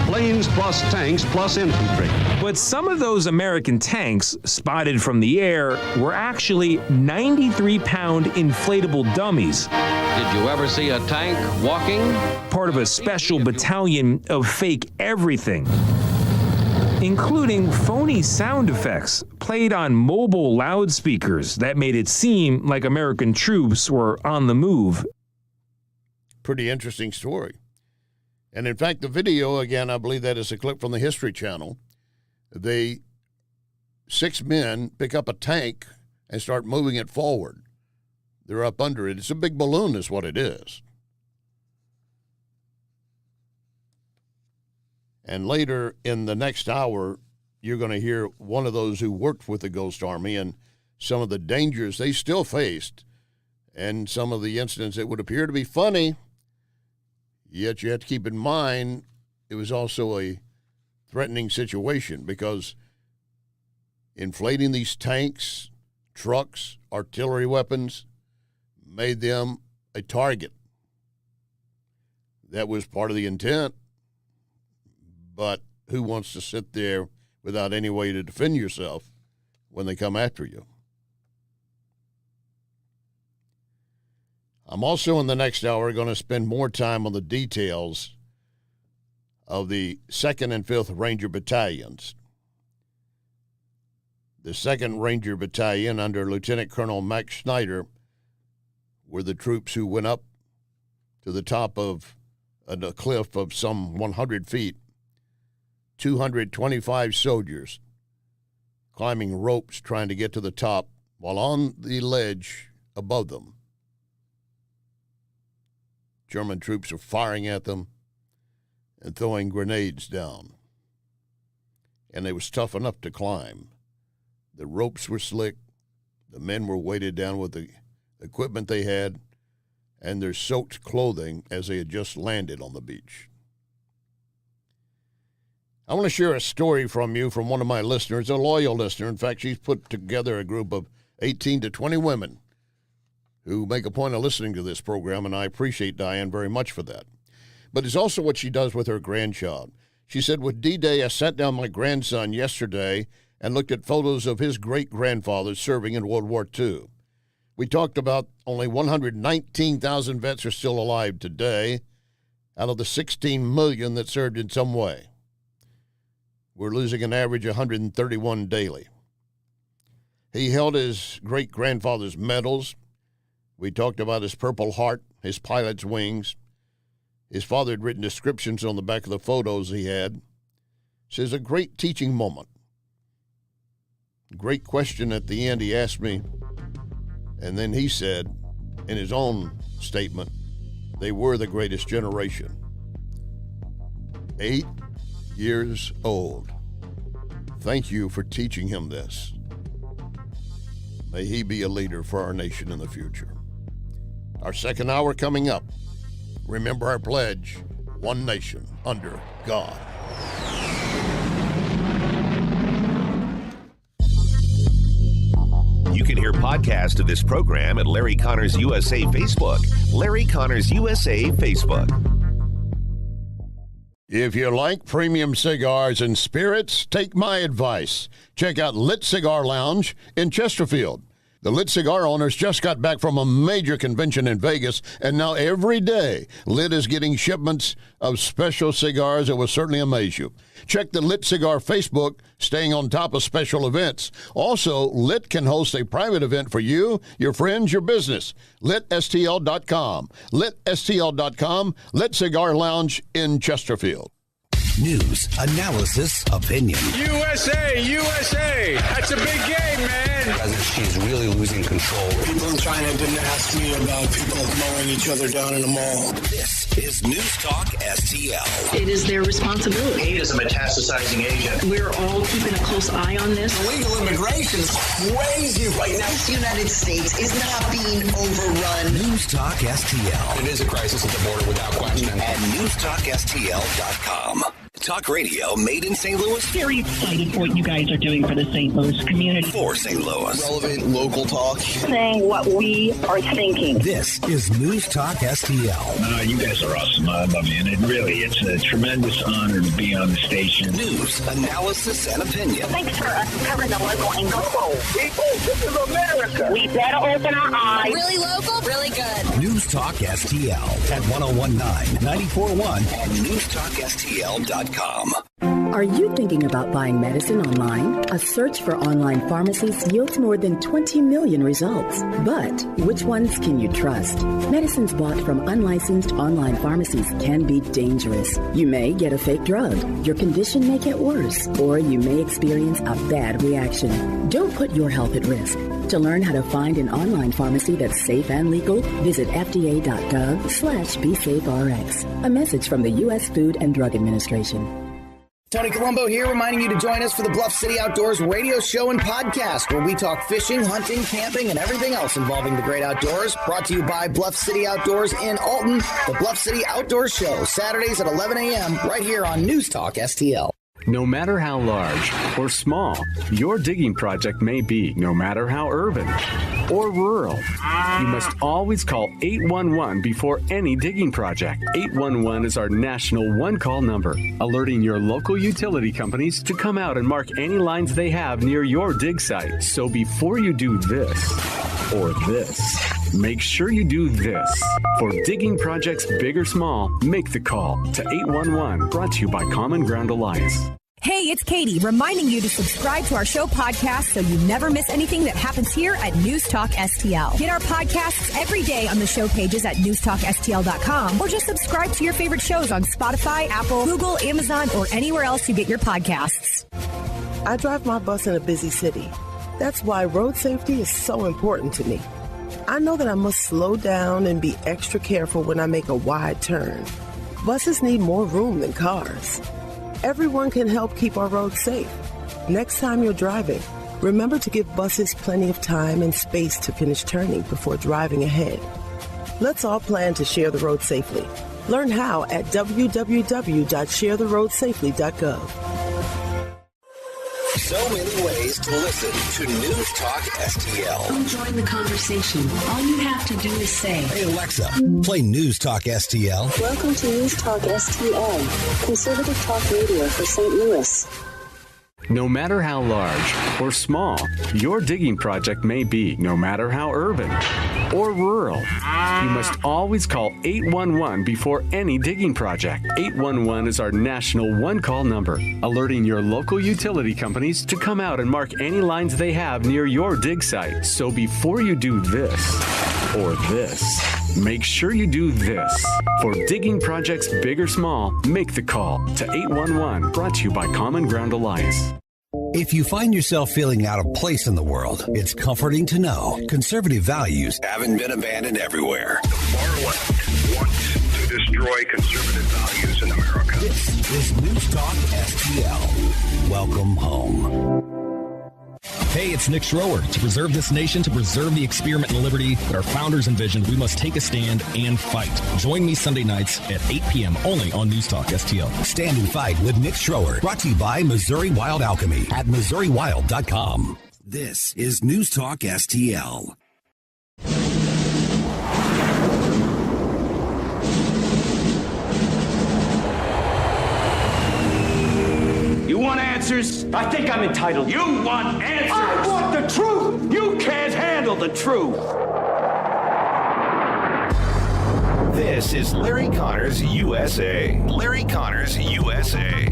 Planes plus tanks plus infantry. But some of those American tanks, spotted from the air, were actually 93-pound inflatable dummies. Did you ever see a tank walking? Part of a special battalion of fake everything, including phony sound effects played on mobile loudspeakers that made it seem like American troops were on the move. Pretty interesting story. And in fact, the video, again, I believe that is a clip from the History Channel. 6 men pick up a tank and start moving it forward. They're up under it. It's a big balloon is what it is. And later in the next hour, you're going to hear one of those who worked with the Ghost Army and some of the dangers they still faced and some of the incidents that would appear to be funny, yet you have to keep in mind it was also a threatening situation because inflating these tanks, trucks, artillery weapons made them a target. That was part of the intent. But who wants to sit there without any way to defend yourself when they come after you? I'm also in the next hour going to spend more time on the details of the 2nd and 5th Ranger Battalions. The 2nd Ranger Battalion under Lieutenant Colonel Max Schneider were the troops who went up to the top of a cliff of some 100 feet. 225 soldiers climbing ropes trying to get to the top while on the ledge above them. German troops are firing at them and throwing grenades down. And it was tough enough to climb. The ropes were slick. The men were weighted down with the equipment they had and their soaked clothing as they had just landed on the beach. I want to share a story from one of my listeners, a loyal listener. In fact, she's put together a group of 18 to 20 women who make a point of listening to this program, and I appreciate Diane very much for that. But it's also what she does with her grandchild. She said, with D-Day, I sat down my grandson yesterday and looked at photos of his great-grandfather serving in World War II. We talked about only 119,000 vets are still alive today out of the 16 million that served in some way. We're losing an average 131 daily. He held his great-grandfather's medals. We talked about his Purple Heart, his pilot's wings. His father had written descriptions on the back of the photos he had. Says, a great teaching moment. Great question at the end he asked me. And then he said, in his own statement, they were the greatest generation. 8 years old. Thank you for teaching him this. May he be a leader for our nation in the future. Our second hour coming up. Remember our pledge, one nation under God. You can hear podcasts of this program at Larry Connors USA Facebook. Larry Connors USA Facebook. If you like premium cigars and spirits, take my advice. Check out Lit Cigar Lounge in Chesterfield. The Lit Cigar owners just got back from a major convention in Vegas, and now every day, Lit is getting shipments of special cigars that will certainly amaze you. Check the Lit Cigar Facebook, staying on top of special events. Also, Lit can host a private event for you, your friends, your business. LitSTL.com. LitSTL.com. Lit Cigar Lounge in Chesterfield. News, analysis, opinion. USA, USA. That's a big game, man. She's really losing control. People in China didn't ask me about people mowing each other down in a mall. This is News Talk STL. It is their responsibility. Hate is a metastasizing agent. We're all keeping a close eye on this. Illegal immigration is crazy right now. This United States is not being overrun. News Talk STL. It is a crisis at the border without question. At newstalkstl.com. Talk radio made in St. Louis. Very excited for what you guys are doing for the St. Louis community. For St. Louis. Relevant local talk. Saying what we are thinking. This is News Talk STL. You guys are awesome. I love you. And it's a tremendous honor to be on the station. News, analysis, and opinion. Thanks for us covering the local angle. People, this is America. We better open our eyes. Really local, really good. News Talk STL at 1019, 94.1 and newstalkstl.com. Are you thinking about buying medicine online? A search for online pharmacies yields more than 20 million results. But which ones can you trust? Medicines bought from unlicensed online pharmacies can be dangerous. You may get a fake drug, your condition may get worse, or you may experience a bad reaction. Don't put your health at risk. To learn how to find an online pharmacy that's safe and legal, visit fda.gov/BeSafeRx. A message from the U.S. Food and Drug Administration. Tony Colombo here, reminding you to join us for the Bluff City Outdoors radio show and podcast, where we talk fishing, hunting, camping, and everything else involving the great outdoors. Brought to you by Bluff City Outdoors in Alton. The Bluff City Outdoors Show, Saturdays at 11 a.m. right here on News Talk STL. No matter how large or small your digging project may be, no matter how urban or rural, you must always call 811 before any digging project. 811 is our national one-call number, alerting your local utility companies to come out and mark any lines they have near your dig site. So before you do this or this, make sure you do this. For digging projects big or small, make the call to 811. Brought to you by Common Ground Alliance. Hey, it's Katie, reminding you to subscribe to our show podcast so you never miss anything that happens here at News Talk STL. Get our podcasts every day on the show pages at newstalkstl.com, or just subscribe to your favorite shows on Spotify, Apple, Google, Amazon, or anywhere else you get your podcasts. I drive my bus in a busy city. That's why road safety is so important to me. I know that I must slow down and be extra careful when I make a wide turn. Buses need more room than cars. Everyone can help keep our roads safe. Next time you're driving, remember to give buses plenty of time and space to finish turning before driving ahead. Let's all plan to share the road safely. Learn how at www.sharetheroadsafely.gov. So many ways to listen to News Talk STL. Come join the conversation. All you have to do is say, Hey Alexa, play News Talk STL. Welcome to News Talk STL, conservative talk radio for St. Louis. No matter how large or small your digging project may be, no matter how urban or rural, you must always call 811 before any digging project. 811 is our national one-call number, alerting your local utility companies to come out and mark any lines they have near your dig site. So before you do this or this, make sure you do this. For digging projects big or small, make the call to 811. Brought to you by Common Ground Alliance. If you find yourself feeling out of place in the world, it's comforting to know conservative values haven't been abandoned everywhere. The far left wants to destroy conservative values in America. This is News Talk STL. Welcome home. Hey, it's Nick Schroer. To preserve this nation, to preserve the experiment in liberty that our founders envisioned, we must take a stand and fight. Join me Sunday nights at 8 p.m. only on News Talk STL. Stand and Fight with Nick Schroer. Brought to you by Missouri Wild Alchemy at MissouriWild.com. This is News Talk STL. You want answers? I think I'm entitled. You want answers? I want the truth! You can't handle the truth! This is Larry Connors USA. Larry Connors USA.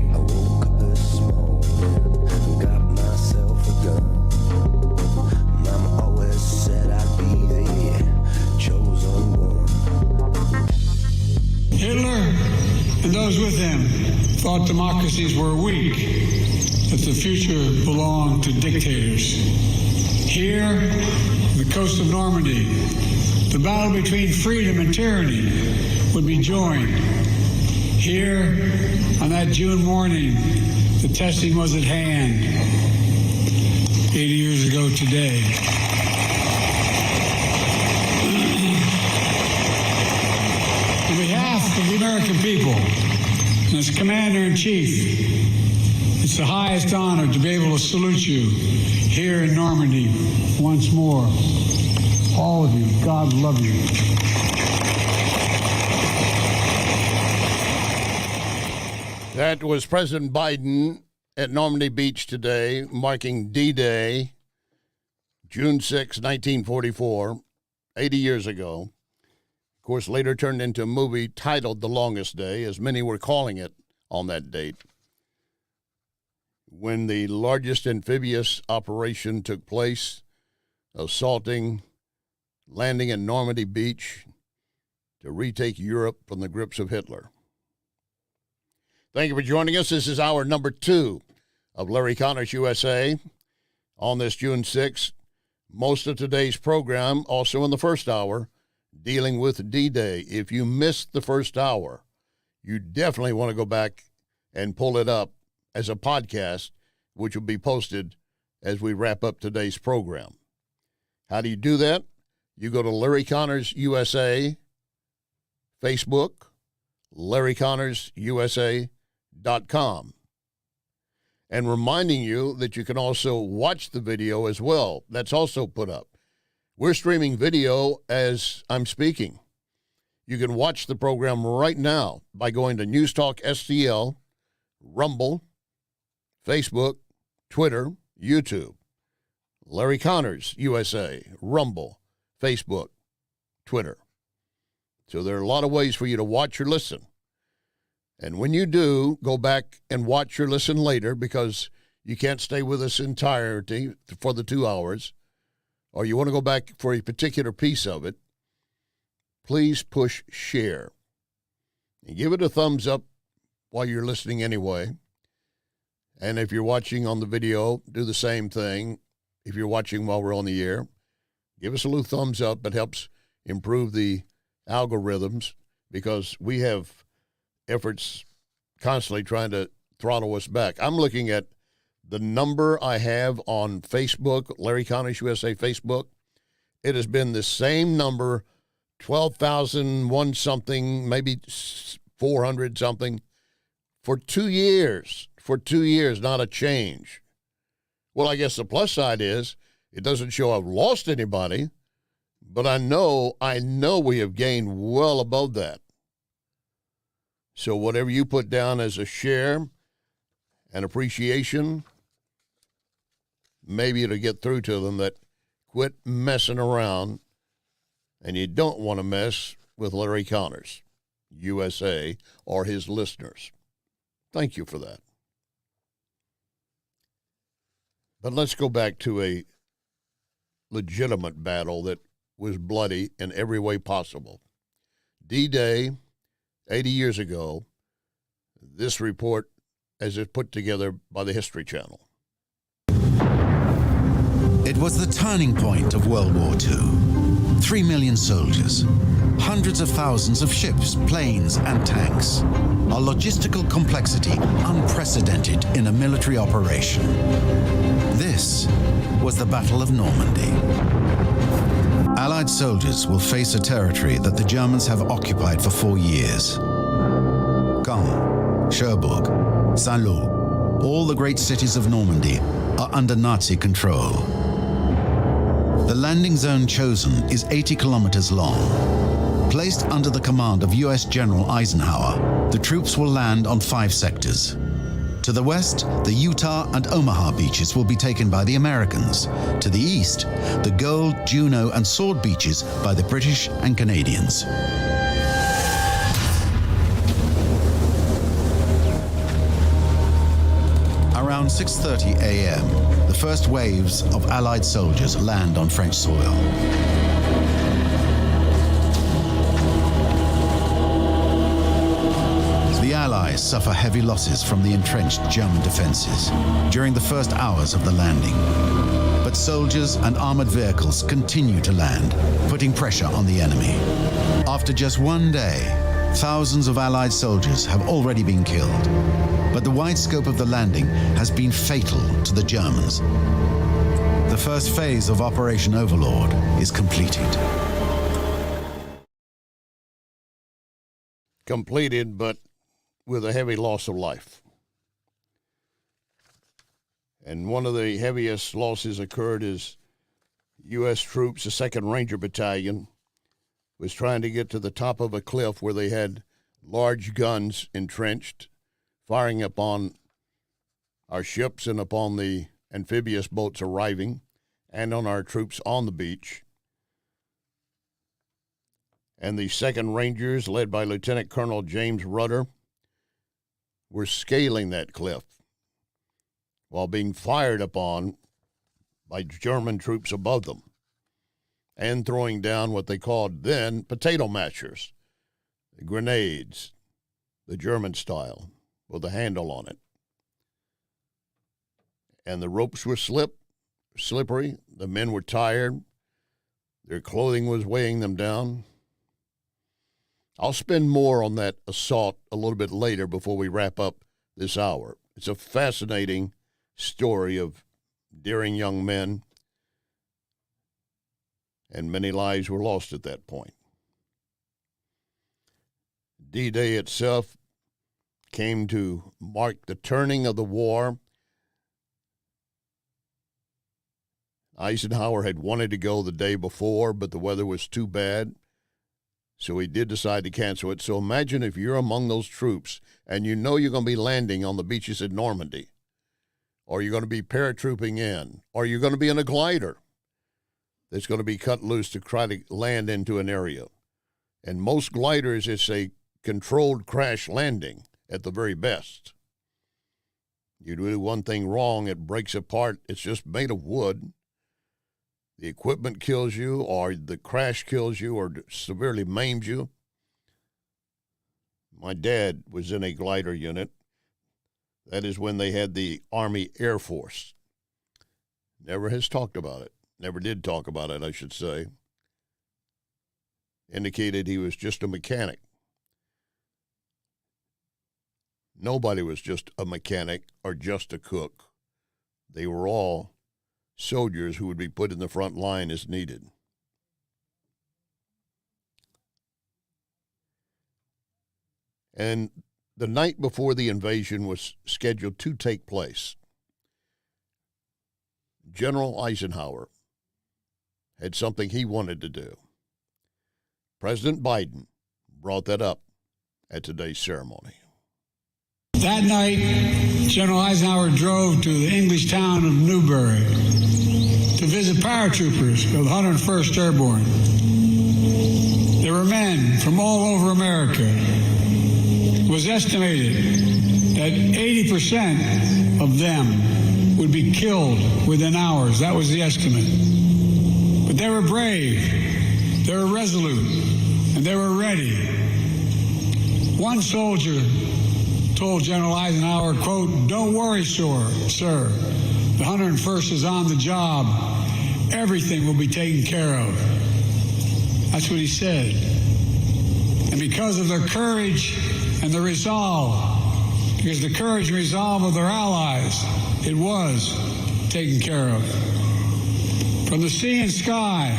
Hitler and those with him thought democracies were weak, that the future belonged to dictators. Here, on the coast of Normandy, the battle between freedom and tyranny would be joined. Here, on that June morning, the testing was at hand. 80 years ago today. On behalf of the American people, And as Commander-in-Chief, it's the highest honor to be able to salute you here in Normandy once more. All of you, God love you. That was President Biden at Normandy Beach today, marking D-Day, June 6, 1944, 80 years ago. Of course, later turned into a movie titled The Longest Day, as many were calling it on that date, when the largest amphibious operation took place, assaulting, landing in Normandy Beach to retake Europe from the grips of Hitler. Thank you for joining us. This is hour number 2 of Larry Connors USA on this June 6th. Most of today's program, also in the first hour, dealing with D-Day. If you missed the first hour, you definitely want to go back and pull it up as a podcast, which will be posted as we wrap up today's program. How do you do that? You go to Larry Connors USA Facebook, LarryConnorsUSA.com. And reminding you that you can also watch the video as well. That's also put up. We're streaming video as I'm speaking. You can watch the program right now by going to News Talk STL, Rumble, Facebook, Twitter, YouTube. Larry Connors, USA, Rumble, Facebook, Twitter. So there are a lot of ways for you to watch or listen. And when you do, go back and watch or listen later, because you can't stay with us entirety for the 2 hours, or you want to go back for a particular piece of it, please push share. And give it a thumbs up while you're listening anyway. And if you're watching on the video, do the same thing. If you're watching while we're on the air, give us a little thumbs up. It helps improve the algorithms, because we have efforts constantly trying to throttle us back. I'm looking at the number I have on Facebook, Larry Connors USA Facebook. It has been the same number, 12,001 something, maybe 400 something, for 2 years. For 2 years, not a change. Well, I guess the plus side is it doesn't show I've lost anybody, but I know we have gained well above that. So whatever you put down as a share and appreciation, maybe it'll get through to them that quit messing around, and you don't want to mess with Larry Connors, USA, or his listeners. Thank you for that. But let's go back to a legitimate battle that was bloody in every way possible. D-Day, 80 years ago, this report as it's put together by the History Channel. It was the turning point of World War II. 3 million soldiers, hundreds of thousands of ships, planes, and tanks. A logistical complexity unprecedented in a military operation. This was the Battle of Normandy. Allied soldiers will face a territory that the Germans have occupied for 4 years. Caen, Cherbourg, Saint-Lô, all the great cities of Normandy are under Nazi control. The landing zone chosen is 80 kilometers long. Placed under the command of U.S. General Eisenhower, the troops will land on 5 sectors. To the west, the Utah and Omaha beaches will be taken by the Americans. To the east, the Gold, Juno, and Sword beaches by the British and Canadians. Around 6:30 a.m., the first waves of Allied soldiers land on French soil. The Allies suffer heavy losses from the entrenched German defenses during the first hours of the landing. But soldiers and armored vehicles continue to land, putting pressure on the enemy. After just 1 day, thousands of Allied soldiers have already been killed. But the wide scope of the landing has been fatal to the Germans. The first phase of Operation Overlord is completed. Completed, but with a heavy loss of life. And one of the heaviest losses occurred is U.S. troops, the 2nd Ranger Battalion, was trying to get to the top of a cliff where they had large guns entrenched, firing upon our ships and upon the amphibious boats arriving, and on our troops on the beach. And the 2nd Rangers, led by Lieutenant Colonel James Rudder, were scaling that cliff while being fired upon by German troops above them and throwing down what they called then potato mashers, grenades, the German style, with a handle on it. And the ropes were slippery. The men were tired. Their clothing was weighing them down. I'll spend more on that assault a little bit later before we wrap up this hour. It's a fascinating story of daring young men, and many lives were lost at that point. D-Day itself came to mark the turning of the war. Eisenhower had wanted to go the day before, but the weather was too bad, so he did decide to cancel it. So imagine if you're among those troops and you know you're going to be landing on the beaches at Normandy, or you're going to be paratrooping in, or you're going to be in a glider that's going to be cut loose to try to land into an area. And most gliders, it's a controlled crash landing at the very best. You do one thing wrong, it breaks apart. It's just made of wood. The equipment kills you, or the crash kills you, or severely maims you. My dad was in a glider unit. That is when they had the Army Air Force. Never has talked about it. Never did talk about it, I should say. Indicated he was just a mechanic. Nobody was just a mechanic or just a cook. They were all soldiers who would be put in the front line as needed. And the night before the invasion was scheduled to take place, General Eisenhower had something he wanted to do. President Biden brought that up at today's ceremony. That night, General Eisenhower drove to the English town of Newbury to visit paratroopers of the 101st Airborne. There were men from all over America. It was estimated that 80% of them would be killed within hours. That was the estimate. But they were brave, they were resolute, and they were ready. One soldier told General Eisenhower, quote, "Don't worry, sir. The 101st is on the job. Everything will be taken care of." That's what he said. And because of their courage and their resolve, because the courage and resolve of their allies, it was taken care of. From the sea and sky,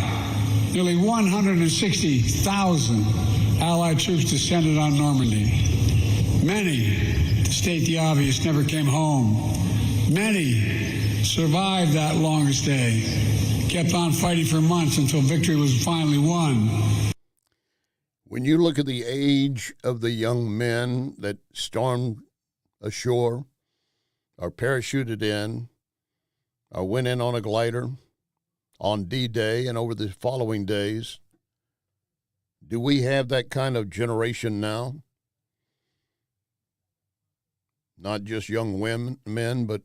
nearly 160,000 Allied troops descended on Normandy. Many, to state the obvious, never came home. Many survived that longest day, kept on fighting for months until victory was finally won. When you look at the age of the young men that stormed ashore, or parachuted in, or went in on a glider on D-Day and over the following days, do we have that kind of generation now? Not just young men, but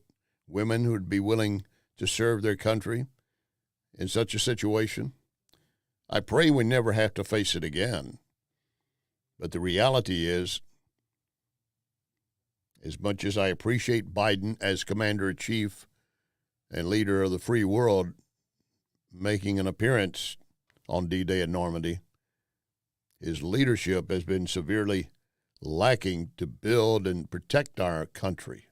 women who would be willing to serve their country in such a situation? I pray we never have to face it again. But the reality is, as much as I appreciate Biden as commander-in-chief and leader of the free world making an appearance on D-Day at Normandy, his leadership has been severely lacking to build and protect our country.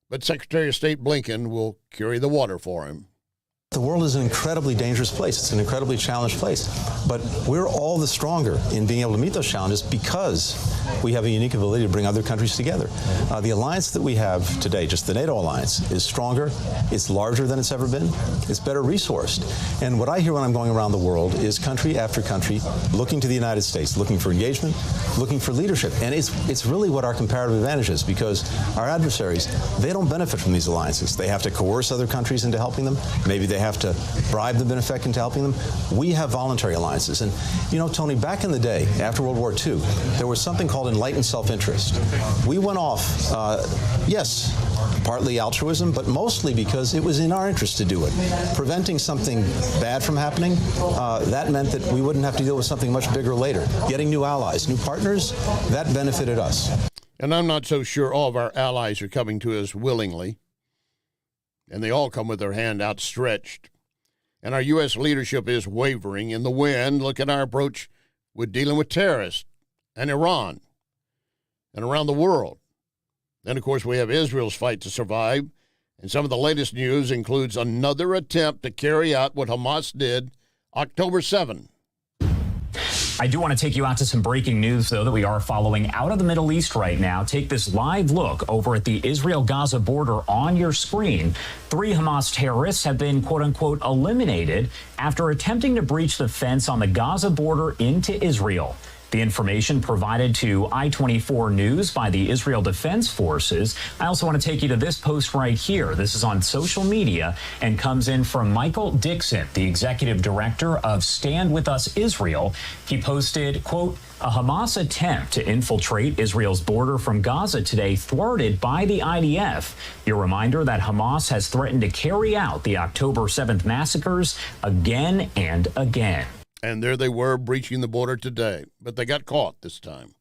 But Secretary of State Blinken will carry the water for him. the world is an incredibly dangerous place. It's an incredibly challenged place. But we're all the stronger in being able to meet those challenges because we have a unique ability to bring other countries together. The alliance that we have today, just the NATO alliance, is stronger, it's larger than it's ever been, it's better resourced. And what I hear when I'm going around the world is country after country looking to the United States, looking for engagement, looking for leadership. And it's really what our comparative advantage is, because our adversaries, they don't benefit from these alliances. They have to coerce other countries into helping them. Maybe they have to bribe them in effect into helping them. We have voluntary alliances. And, you know, Tony, back in the day, after World War II, there was something called enlightened self-interest. We went off, yes, partly altruism, but mostly because it was in our interest to do it. Preventing something bad from happening, that meant that we wouldn't have to deal with something much bigger later. Getting new allies, new partners, that benefited us. And I'm not so sure all of our allies are coming to us willingly. And they all come with their hand outstretched. And our U.S. leadership is wavering in the wind. Look at our approach with dealing with terrorists and Iran and around the world. Then, of course, we have Israel's fight to survive. And some of the latest news includes another attempt to carry out what Hamas did October 7. I do want to take you out to some breaking news, though, that we are following out of the Middle East right now. Take this live look over at the Israel-Gaza border on your screen. 3 Hamas terrorists have been, quote-unquote, eliminated after attempting to breach the fence on the Gaza border into Israel. The information provided to I-24 News by the Israel Defense Forces. I also want to take you to this post right here. This is on social media and comes in from Michael Dixon, the executive director of Stand With Us Israel. He posted, quote, a Hamas attempt to infiltrate Israel's border from Gaza today thwarted by the IDF. Your reminder that Hamas has threatened to carry out the October 7th massacres again and again. And there they were, breaching the border today. But they got caught this time.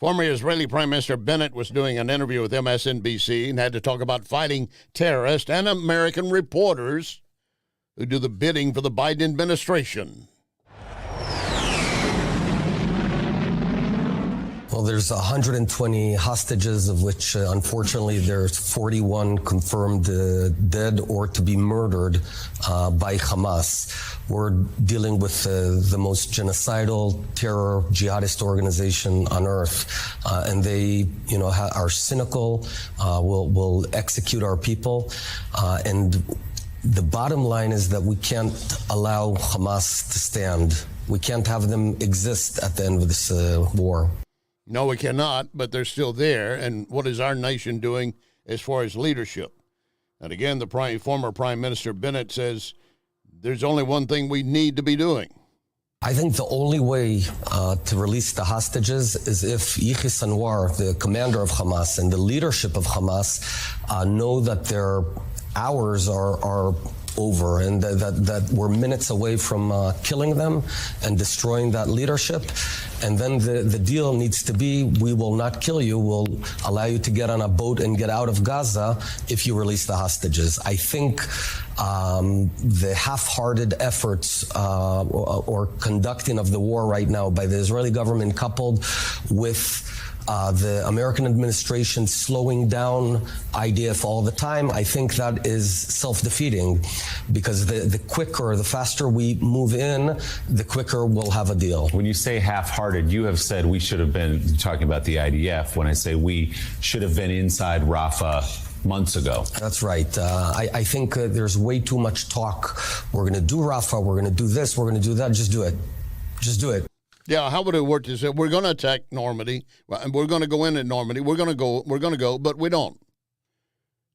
Former Israeli Prime Minister Bennett was doing an interview with MSNBC and had to talk about fighting terrorists and American reporters who do the bidding for the Biden administration. Well, there's 120 hostages, of which, unfortunately, there's 41 confirmed dead or to be murdered by Hamas. We're dealing with the most genocidal terror jihadist organization on earth, and they, you know, are cynical, will execute our people, and the bottom line is that we can't allow Hamas to stand. We can't have them exist at the end of this war. No, we cannot, but they're still there. And what is our nation doing as far as leadership? And again, the former Prime Minister Bennett says there's only one thing we need to be doing. I think the only way to release the hostages is if Yahya Sinwar, the commander of Hamas, and the leadership of Hamas know that their hours are over and that we're minutes away from killing them and destroying that leadership. And then the deal needs to be, we will not kill you, we'll allow you to get on a boat and get out of Gaza if you release the hostages. I think the half-hearted efforts or conducting of the war right now by the Israeli government, coupled with the American administration slowing down IDF all the time, I think that is self-defeating, because the quicker, the faster we move in, the quicker we'll have a deal. When you say half-hearted, you have said we should have been talking about the IDF. When I say we should have been inside Rafah months ago. That's right. I think there's way too much talk. We're going to do Rafah, we're going to do this, we're going to do that. Just do it. Just do it. Yeah, how would it work to say we're going to attack Normandy and we're going to go in at Normandy, we're going to go, but we don't.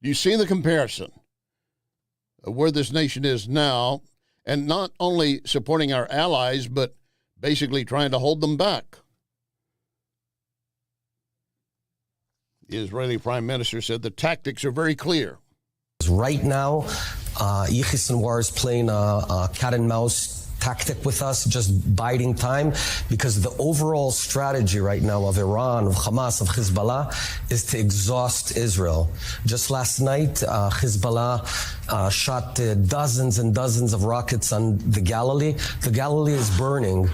You see the comparison of where this nation is now, and not only supporting our allies, but basically trying to hold them back. The Israeli Prime Minister said the tactics are very clear. Right now, Yahya Sinwar is playing a cat and mouse tactic with us, just biding time, because the overall strategy right now of Iran, of Hamas, of Hezbollah is to exhaust Israel. Just last night, Hezbollah shot dozens and dozens of rockets on the Galilee. The Galilee is burning.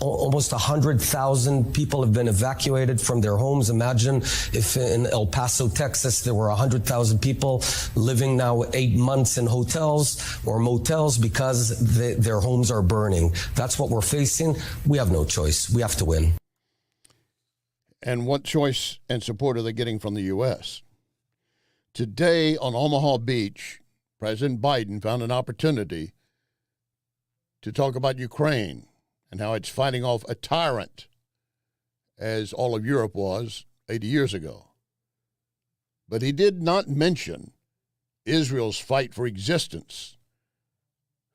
Almost 100,000 people have been evacuated from their homes. Imagine if in El Paso, Texas, there were 100,000 people living now 8 months in hotels or motels because their homes are burning. That's what we're facing. We have no choice. We have to win. And what choice and support are they getting from the U.S.? Today on Omaha Beach, President Biden found an opportunity to talk about Ukraine and how it's fighting off a tyrant, as all of Europe was 80 years ago. But he did not mention Israel's fight for existence,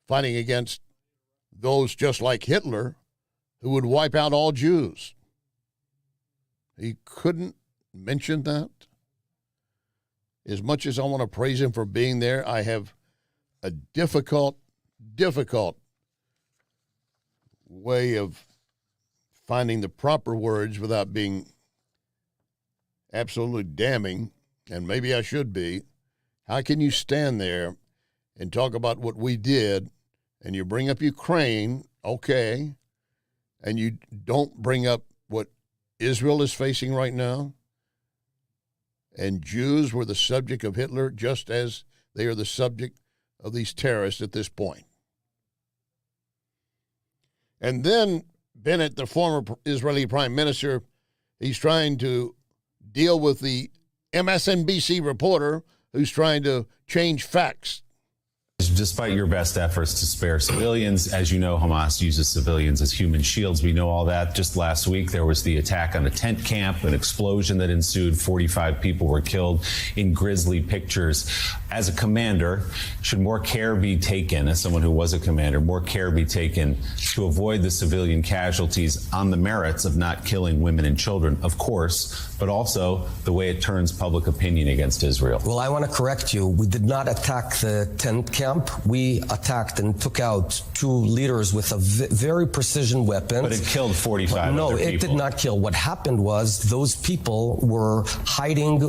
fighting against those just like Hitler who would wipe out all Jews. He couldn't mention that. As much as I want to praise him for being there, I have a difficult way of finding the proper words without being absolutely damning, and maybe I should be. How can you stand there and talk about what we did, and you bring up Ukraine, okay, and you don't bring up what Israel is facing right now? And Jews were the subject of Hitler just as they are the subject of these terrorists at this point. And then Bennett, the former Israeli prime minister, he's trying to deal with the MSNBC reporter who's trying to change facts. Despite your best efforts to spare civilians, as you know, Hamas uses civilians as human shields. We know all that. Just last week, there was the attack on a tent camp, an explosion that ensued. 45 people were killed in grisly pictures. As a commander, should more care be taken, as someone who was a commander, more care be taken to avoid the civilian casualties on the merits of not killing women and children, of course, but also the way it turns public opinion against Israel? Well, I want to correct you. We did not attack the tent camp. We attacked and took out 2 leaders with a very precision weapon. But it killed 45 No, other it people. did not kill. What happened was those people were hiding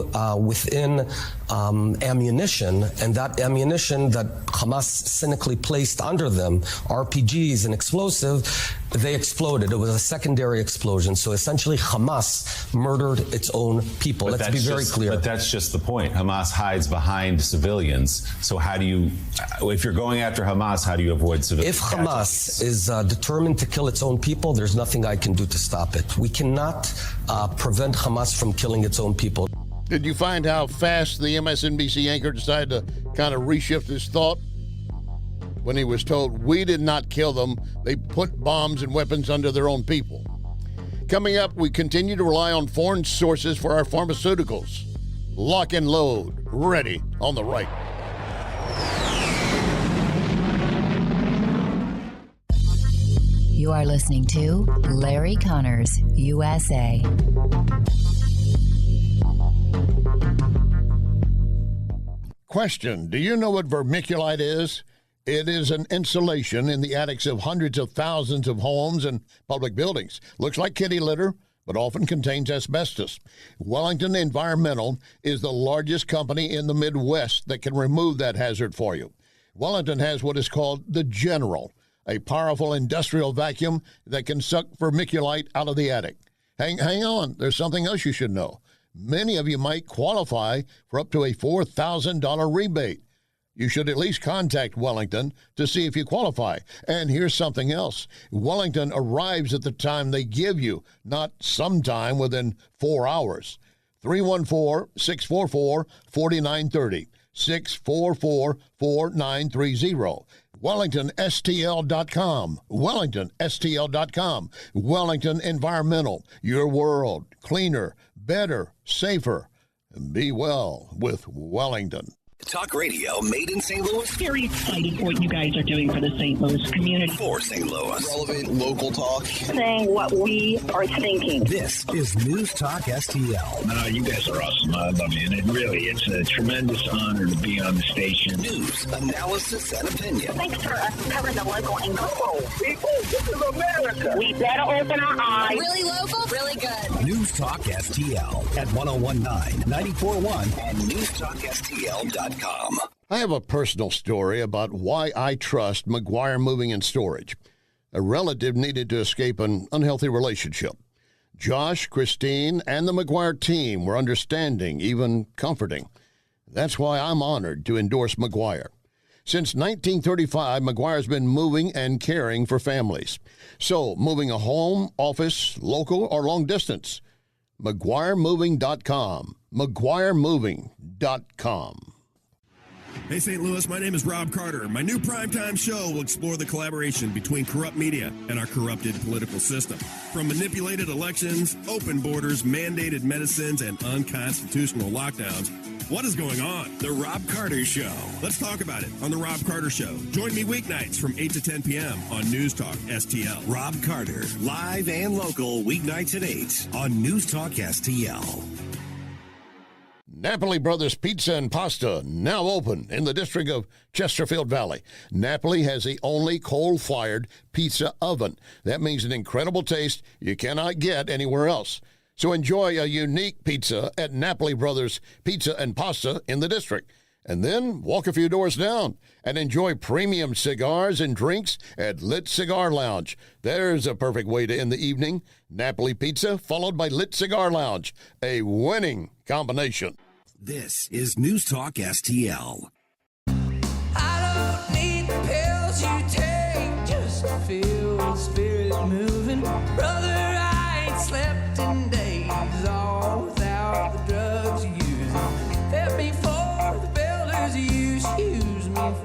within ammunition, and that ammunition that Hamas cynically placed under them, RPGs and explosive, they exploded. It was a secondary explosion. So essentially Hamas murdered its own people. But Let's be very clear. But that's just the point. Hamas hides behind civilians. So how do you, if you're going after Hamas, how do you avoid civilians? If Hamas is determined to kill its own people, there's nothing I can do to stop it. We cannot prevent Hamas from killing its own people. Did you find how fast the MSNBC anchor decided to kind of reshift his thought when he was told, we did not kill them, they put bombs and weapons under their own people? Coming up, we continue to rely on foreign sources for our pharmaceuticals. Lock and load, ready on the right. You are listening to Larry Connors, USA. Question, do you know what vermiculite is? It is an insulation in the attics of hundreds of thousands of homes and public buildings. Looks like kitty litter, but often contains asbestos. Wellington Environmental is the largest company in the Midwest that can remove that hazard for you. Wellington has what is called the General, a powerful industrial vacuum that can suck vermiculite out of the attic. Hang on, there's something else you should know. Many of you might qualify for up to a $4,000 rebate. You should at least contact Wellington to see if you qualify. And here's something else. Wellington arrives at the time they give you, not sometime within 4 hours. 314-644-4930. 644-4930. WellingtonSTL.com. WellingtonSTL.com. Wellington Environmental. Your world. Cleaner, better, safer. Be well with Wellington. Talk radio made in St. Louis. Very excited for what you guys are doing for the St. Louis community. For St. Louis. Relevant local talk. Saying what we are thinking. This is News Talk STL. You guys are awesome. I love you. And it's a tremendous honor to be on the station. News, analysis, and opinion. Thanks for us covering the local angle. Come on, people. This is America. We better open our eyes. Really local, really good. News Talk STL at 1019, 94.1, and newstalkstl.com. I have a personal story about why I trust McGuire Moving and Storage. A relative needed to escape an unhealthy relationship. Josh, Christine, and the McGuire team were understanding, even comforting. That's why I'm honored to endorse McGuire. Since 1935, McGuire's been moving and caring for families. So, moving a home, office, local, or long distance, McGuireMoving.com. McGuireMoving.com. Hey, St. Louis, my name is Rob Carter. My new primetime show will explore the collaboration between corrupt media and our corrupted political system. From manipulated elections, open borders, mandated medicines, and unconstitutional lockdowns, what is going on? The Rob Carter Show. Let's talk about it on The Rob Carter Show. Join me weeknights from 8 to 10 p.m. on News Talk STL. Rob Carter, live and local, weeknights at 8 on News Talk STL. Napoli Brothers Pizza and Pasta, now open in the district of Chesterfield Valley. Napoli has the only coal-fired pizza oven. That means an incredible taste you cannot get anywhere else. So enjoy a unique pizza at Napoli Brothers Pizza and Pasta in the district. And then walk a few doors down and enjoy premium cigars and drinks at Lit Cigar Lounge. There's a perfect way to end the evening. Napoli Pizza followed by Lit Cigar Lounge. A winning combination. This is News Talk STL. I don't need the pills you take, just feel the spirit moving. Brother, I ain't slept in days, all without the drugs you're using. Fed me for the builders use me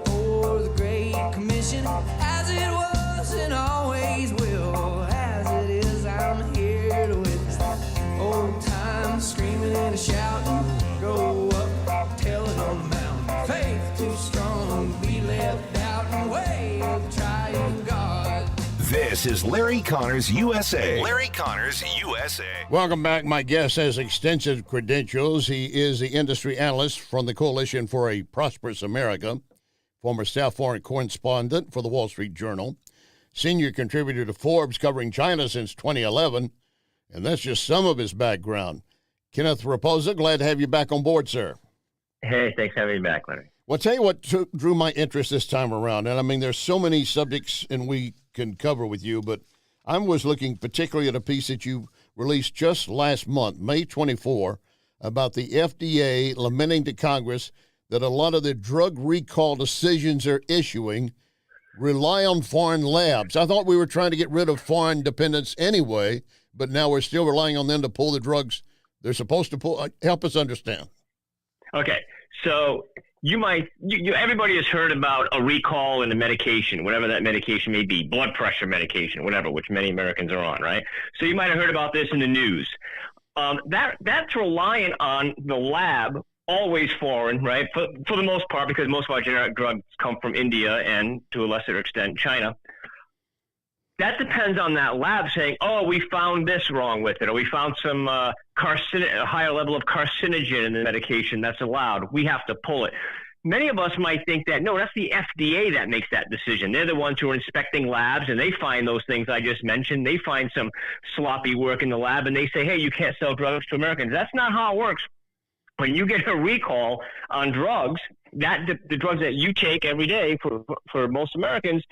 for the Great Commission. As it was and always will, as it is, I'm here to witness old times screaming and shouting. Grow up, tell it on the mountain. Faith too strong, be left out and way of trying God. This is Larry Connors USA. Larry Connors USA. Welcome back. My guest has extensive credentials. He is the industry analyst from the Coalition for a Prosperous America, former staff foreign correspondent for the Wall Street Journal, senior contributor to Forbes covering China since 2011, and that's just some of his background. Kenneth Raposa, glad to have you back on board, sir. Hey, thanks for having me back, Larry. Well, I'll tell you what drew my interest this time around, and I mean, there's so many subjects and we can cover with you, but I was looking particularly at a piece that you released just last month, May 24, about the FDA lamenting to Congress that a lot of the drug recall decisions they're issuing rely on foreign labs. I thought we were trying to get rid of foreign dependence anyway, but now we're still relying on them to pull the drugs they're supposed to pull. Help us understand. Okay, so everybody has heard about a recall in a medication, whatever that medication may be, blood pressure medication, whatever, which many Americans are on, right? So you might have heard about this in the news. That's reliant on the lab, always foreign, right? For the most part, because most of our generic drugs come from India and to a lesser extent China. That depends on that lab saying, oh, we found this wrong with it, or we found some a higher level of carcinogen in the medication that's allowed. We have to pull it. Many of us might think that, no, that's the FDA that makes that decision. They're the ones who are inspecting labs, and they find those things I just mentioned. They find some sloppy work in the lab, and they say, hey, you can't sell drugs to Americans. That's not how it works. When you get a recall on drugs, the drugs that you take every day for most Americans,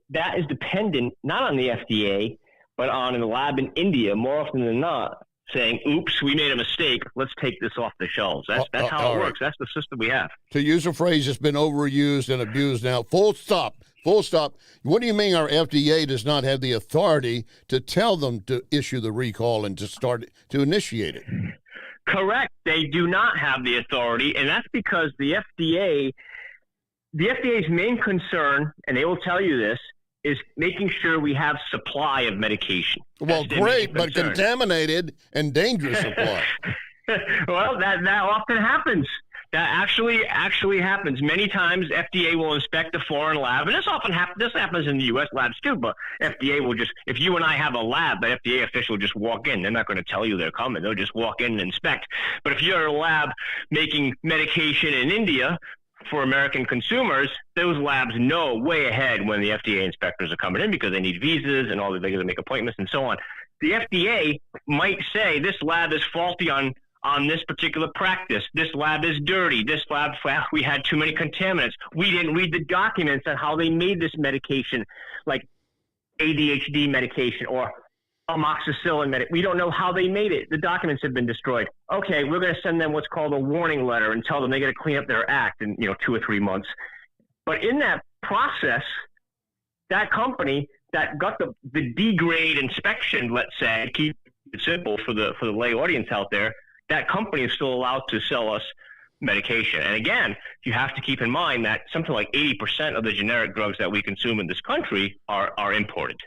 that is dependent not on the FDA, but on a lab in India, more often than not, saying, oops, we made a mistake. Let's take this off the shelves. That's how it works. That's the system we have. To use a phrase that's been overused and abused now, full stop. Full stop. What do you mean our FDA does not have the authority to tell them to issue the recall and to initiate it? Correct. They do not have the authority, and that's because the FDA's main concern, and they will tell you this, is making sure we have supply of medication. Well, great, but contaminated and dangerous supply. Well, that often happens. That actually happens. Many times FDA will inspect a foreign lab, and this happens in the U.S. labs too, but FDA will just, if you and I have a lab, the FDA official will just walk in. They're not going to tell you they're coming. They'll just walk in and inspect. But if you're a lab making medication in India for American consumers, those labs know way ahead when the FDA inspectors are coming in because they need visas and all they got to make appointments and so on. The FDA might say this lab is faulty on on this particular practice. This lab is dirty. This lab, we had too many contaminants. We didn't read the documents on how they made this medication, like ADHD medication or amoxicillin medication. We don't know how they made it. The documents have been destroyed. Okay, we're going to send them what's called a warning letter and tell them they got to clean up their act in 2 or 3 months. But in that process, that company that got the D-grade inspection, let's say, keep it simple for the lay audience out there, that company is still allowed to sell us medication. And again, you have to keep in mind that something like 80% of the generic drugs that we consume in this country are imported.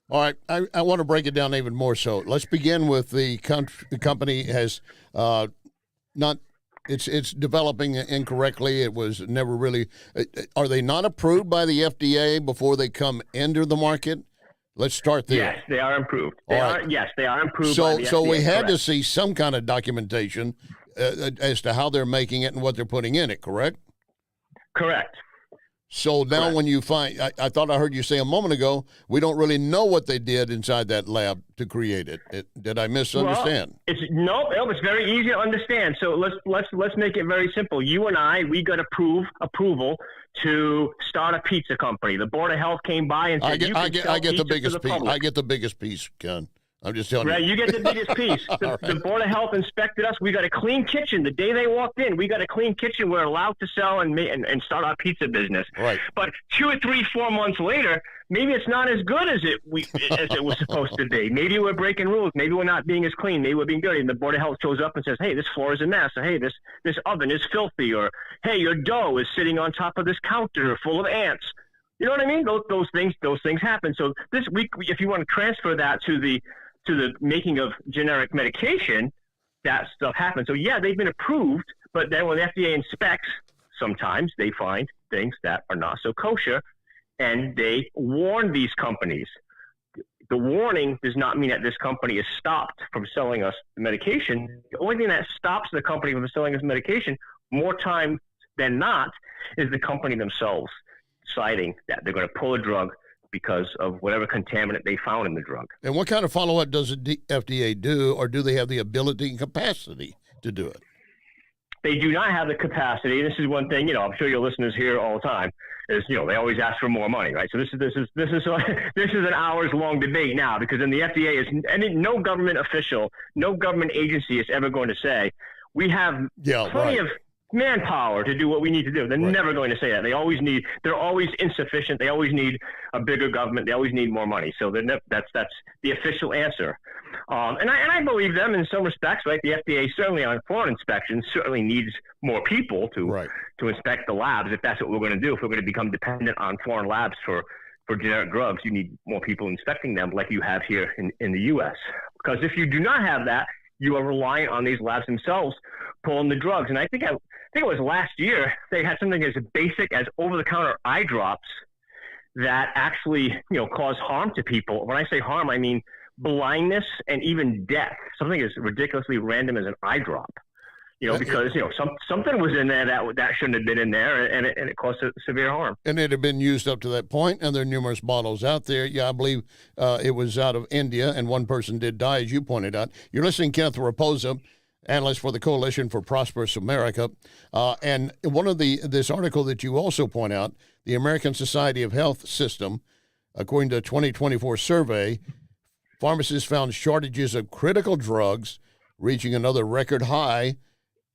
All right, I want to break it down even more so. Let's begin with the company has not. It's developing incorrectly. It was never really. Are they not approved by the FDA before they come into the market? Let's start there. Yes, they are improved. Yes, they are improved. So, by the FDA, we had correct. to see some kind of documentation as to how they're making it and what they're putting in it. Correct. Correct. So now when you find, I thought I heard you say a moment ago, we don't really know what they did inside that lab to create it. Did I misunderstand? Well, it's very easy to understand. So let's make it very simple. You and I, we got approval to start a pizza company. The Board of Health came by and said, I get the biggest piece. I get the biggest piece, Ken. I'm just telling you. You get the biggest piece. The Board of Health inspected us. We got a clean kitchen. The day they walked in, we got a clean kitchen. We're allowed to sell and start our pizza business. Right. But 2 or 3, 4 months later, maybe it's not as good as it was supposed to be. Maybe we're breaking rules. Maybe we're not being as clean. Maybe we're being dirty. And the Board of Health shows up and says, hey, this floor is a mess. Or, hey, this oven is filthy. Or, hey, your dough is sitting on top of this counter full of ants. You know what I mean? Those things happen. So this week, if you want to transfer that to the making of generic medication, that stuff happens. So yeah, they've been approved, but then when the FDA inspects, sometimes they find things that are not so kosher, and they warn these companies. The warning does not mean that this company is stopped from selling us the medication. The only thing that stops the company from selling us medication, more time than not, is the company themselves deciding that they're going to pull a drug because of whatever contaminant they found in the drug. And what kind of follow-up does the FDA do, or do they have the ability and capacity to do it? They do not have the capacity. This is one thing, I'm sure your listeners hear all the time, is, they always ask for more money, right? So this is an hours-long debate now, because in the FDA, no government official, no government agency is ever going to say, we have plenty of manpower to do what we need to do. They're never going to say that. They're always insufficient. They always need a bigger government. They always need more money. So that's the official answer. And I believe them in some respects, right? The FDA certainly on foreign inspections certainly needs more people to inspect the labs. If that's what we're going to do, if we're going to become dependent on foreign labs for generic drugs, you need more people inspecting them like you have here in the U.S. Because if you do not have that, you are reliant on these labs themselves pulling the drugs. And I think it was last year, they had something as basic as over-the-counter eye drops that actually, cause harm to people. When I say harm, I mean blindness and even death. Something as ridiculously random as an eye drop. Because something was in there that shouldn't have been in there, and it caused severe harm. And it had been used up to that point, and there are numerous bottles out there. Yeah, I believe it was out of India, and one person did die, as you pointed out. You're listening to Kenneth Raposa, analyst for the Coalition for Prosperous America. And one of this article that you also point out, the American Society of Health System, according to a 2024 survey, pharmacists found shortages of critical drugs reaching another record high,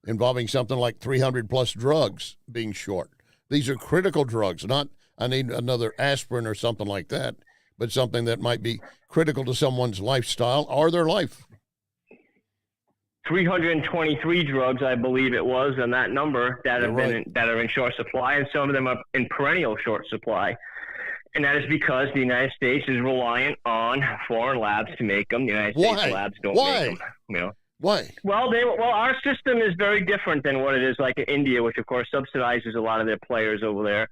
involving something like 300 plus drugs being short. These are critical drugs, not I need another aspirin or something like that, but something that might be critical to someone's lifestyle or their life. 323 drugs, I believe it was, and that number that are in short supply, and some of them are in perennial short supply. And that is because the United States is reliant on foreign labs to make them. The United States labs don't make them. Why? Well, our system is very different than what it is like in India, which of course subsidizes a lot of their players over there.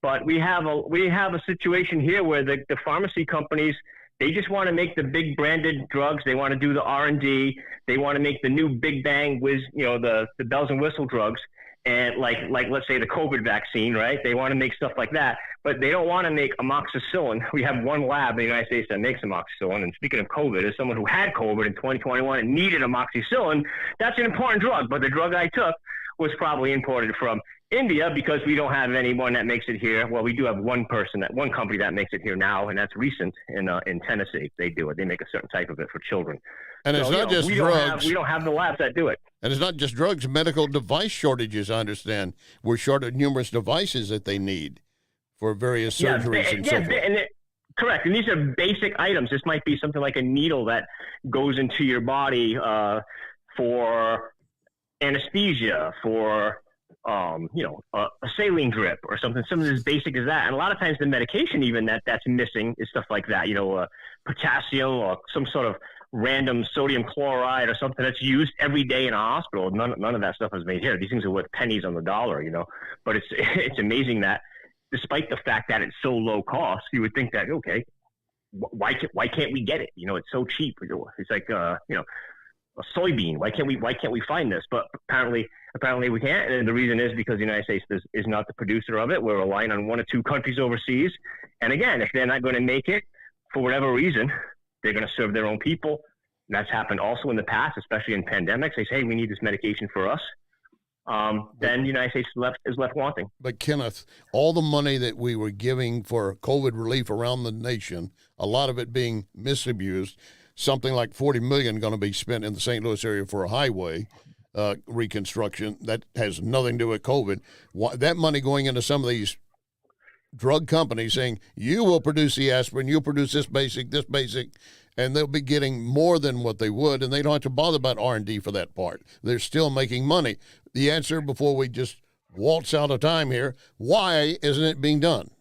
But we have a situation here where the pharmacy companies, they just want to make the big branded drugs. They want to do the R&D. They want to make the new big bang the bells and whistle drugs. and like let's say the COVID vaccine, right? They want to make stuff like that, but they don't want to make amoxicillin. We have one lab in the United States that makes amoxicillin. And speaking of COVID, as someone who had COVID in 2021 and needed amoxicillin, that's an important drug. But the drug I took was probably imported from India because we don't have anyone that makes it here. Well, we do have one company that makes it here now, and that's Recent in Tennessee. They do it. They make a certain type of it for children. And it's not just drugs. We don't have the labs that do it. And it's not just drugs, medical device shortages, I understand. We're short of numerous devices that they need for various surgeries and so forth. Correct. And these are basic items. This might be something like a needle that goes into your body for anesthesia, for a saline drip or something as basic as that. And a lot of times the medication even that's missing is stuff like that, potassium or some sort of random sodium chloride or something that's used every day in a hospital. None of that stuff is made here. These things are worth pennies on the dollar, but it's amazing that despite the fact that it's so low cost, you would think that, okay, why can't we get it? It's so cheap. It's like, a soybean. Why can't we find this? But apparently we can't. And the reason is because the United States is not the producer of it. We're relying on one or two countries overseas. And again, if they're not going to make it for whatever reason, they're going to serve their own people. And that's happened also in the past, especially in pandemics. They say, hey, we need this medication for us. Then the United States is left wanting. But Kenneth, all the money that we were giving for COVID relief around the nation, a lot of it being misused, something like $40 million going to be spent in the St. Louis area for a highway reconstruction. That has nothing to do with COVID. That money going into some of these drug companies saying, you will produce the aspirin, you'll produce this basic, and they'll be getting more than what they would, and they don't have to bother about R&D for that part. They're still making money. The answer, before we just waltz out of time here, why isn't it being done?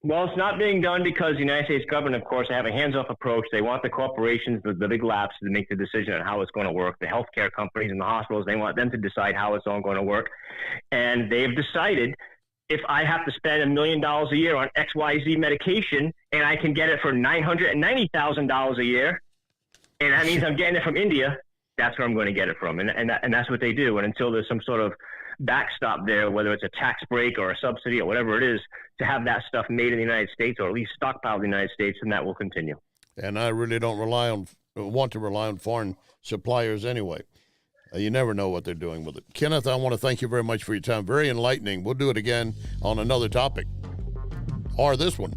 Well, it's not being done because the United States government, of course, they have a hands-off approach. They want the corporations, the big labs, to make the decision on how it's going to work. The healthcare companies and the hospitals, they want them to decide how it's all going to work. And they've decided if I have to spend $1 million a year on XYZ medication and I can get it for $990,000 a year, and that means I'm getting it from India, that's where I'm going to get it from. And that's what they do. And until there's some sort of backstop there, whether it's a tax break or a subsidy or whatever it is, to have that stuff made in the United States or at least stockpiled in the United States, and that will continue. And I really don't want to rely on foreign suppliers anyway. You never know what they're doing with it. Kenneth, I want to thank you very much for your time. Very enlightening. We'll do it again on another topic. Or this one.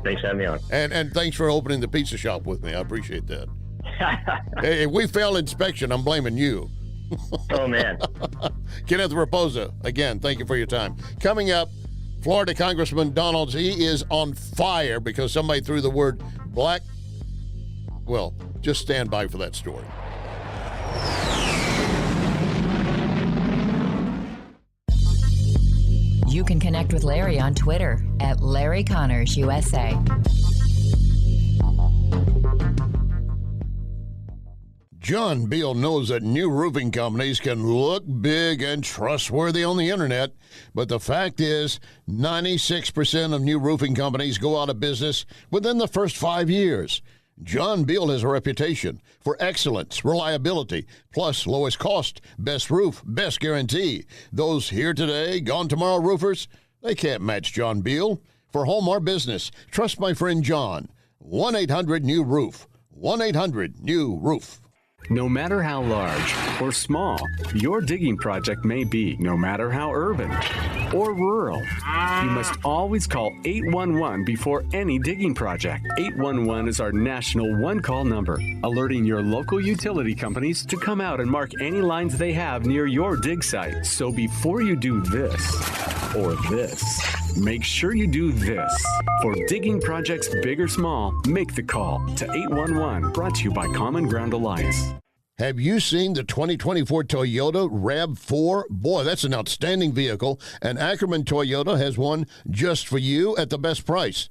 Thanks for having me on. And thanks for opening the pizza shop with me. I appreciate that. Hey, if we fail inspection, I'm blaming you. Oh, man. Kenneth Raposa, again, thank you for your time. Coming up, Florida Congressman Donalds, he is on fire because somebody threw the word black. Well, just stand by for that story. You can connect with Larry on Twitter at Larry Connors USA. John Beal knows that new roofing companies can look big and trustworthy on the internet, but the fact is 96% of new roofing companies go out of business within the first 5 years. John Beal has a reputation for excellence, reliability, plus lowest cost, best roof, best guarantee. Those here today, gone tomorrow roofers, they can't match John Beal. For home or business, trust my friend John. 1-800-NEW-ROOF. 1-800-NEW-ROOF. No matter how large or small your digging project may be, no matter how urban or rural, you must always call 811 before any digging project. 811 is our national one-call number, alerting your local utility companies to come out and mark any lines they have near your dig site. So before you do this or this, make sure you do this. For digging projects big or small, make the call to 811. Brought to you by Common Ground Alliance. Have you seen the 2024 Toyota RAV4? Boy, that's an outstanding vehicle, and Ackerman Toyota has one just for you at the best price.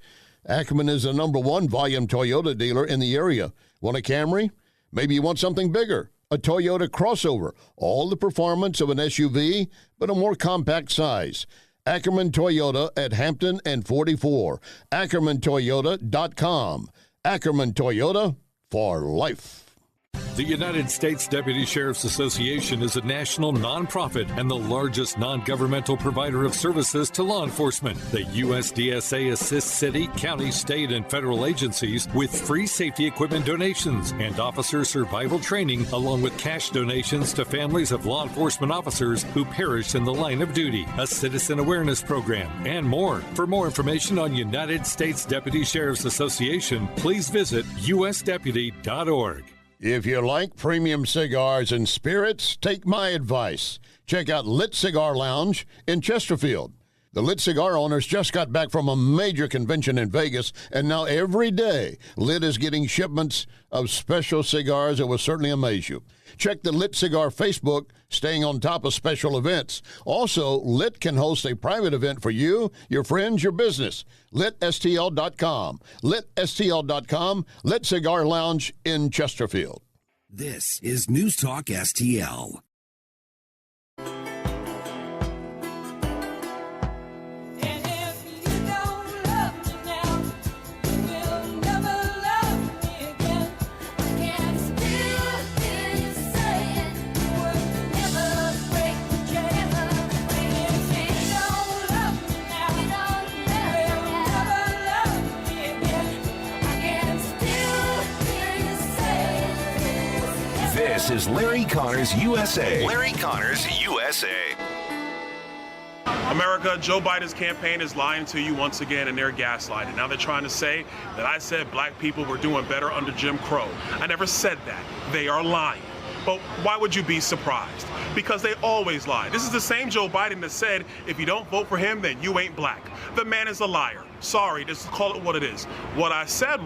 Ackerman is the #1 volume Toyota dealer in the area. Want a Camry? Maybe you want something bigger. A Toyota crossover. All the performance of an SUV, but a more compact size. Ackerman Toyota at Hampton and 44. AckermanToyota.com. Ackerman Toyota for life. The United States Deputy Sheriff's Association is a national nonprofit and the largest non-governmental provider of services to law enforcement. The USDSA assists city, county, state, and federal agencies with free safety equipment donations and officer survival training, along with cash donations to families of law enforcement officers who perished in the line of duty, a citizen awareness program, and more. For more information on United States Deputy Sheriff's Association, please visit usdeputy.org. If you like premium cigars and spirits, take my advice. Check out Lit Cigar Lounge in Chesterfield. The Lit Cigar owners just got back from a major convention in Vegas, and now every day, Lit is getting shipments of special cigars that will certainly amaze you. Check the Lit Cigar Facebook, staying on top of special events. Also, Lit can host a private event for you, your friends, your business. LitSTL.com. LitSTL.com. Lit Cigar Lounge in Chesterfield. This is News Talk STL. This is Larry Connors USA. Larry Connors USA. America, Joe Biden's campaign is lying to you once again, and they're gaslighting. Now they're trying to say that I said black people were doing better under Jim Crow. I never said that. They are lying. But why would you be surprised? Because they always lie. This is the same Joe Biden that said, if you don't vote for him, then you ain't black. The man is a liar. Sorry, just call it what it is. What I said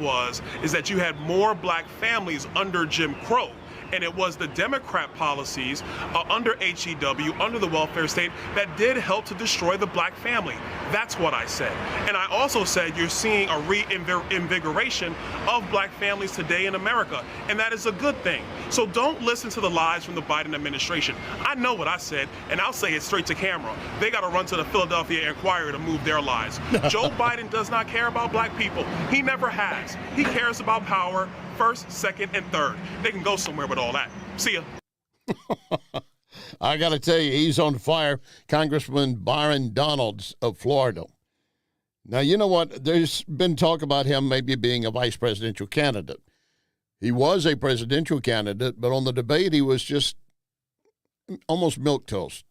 is that you had more black families under Jim Crow. And it was the Democrat policies under HEW, under the welfare state, that did help to destroy the black family. That's what I said. And I also said you're seeing a reinvigoration of black families today in America, and that is a good thing. So don't listen to the lies from the Biden administration. I know what I said, and I'll say it straight to camera. They got to run to the Philadelphia Inquirer to move their lies. Joe Biden does not care about black people. He never has. He cares about power, first, second, and third. They can go somewhere with all that. See ya. I got to tell you, he's on fire. Congressman Byron Donalds of Florida. Now, you know what? There's been talk about him maybe being a vice presidential candidate. He was a presidential candidate, but on the debate, he was just almost milquetoast.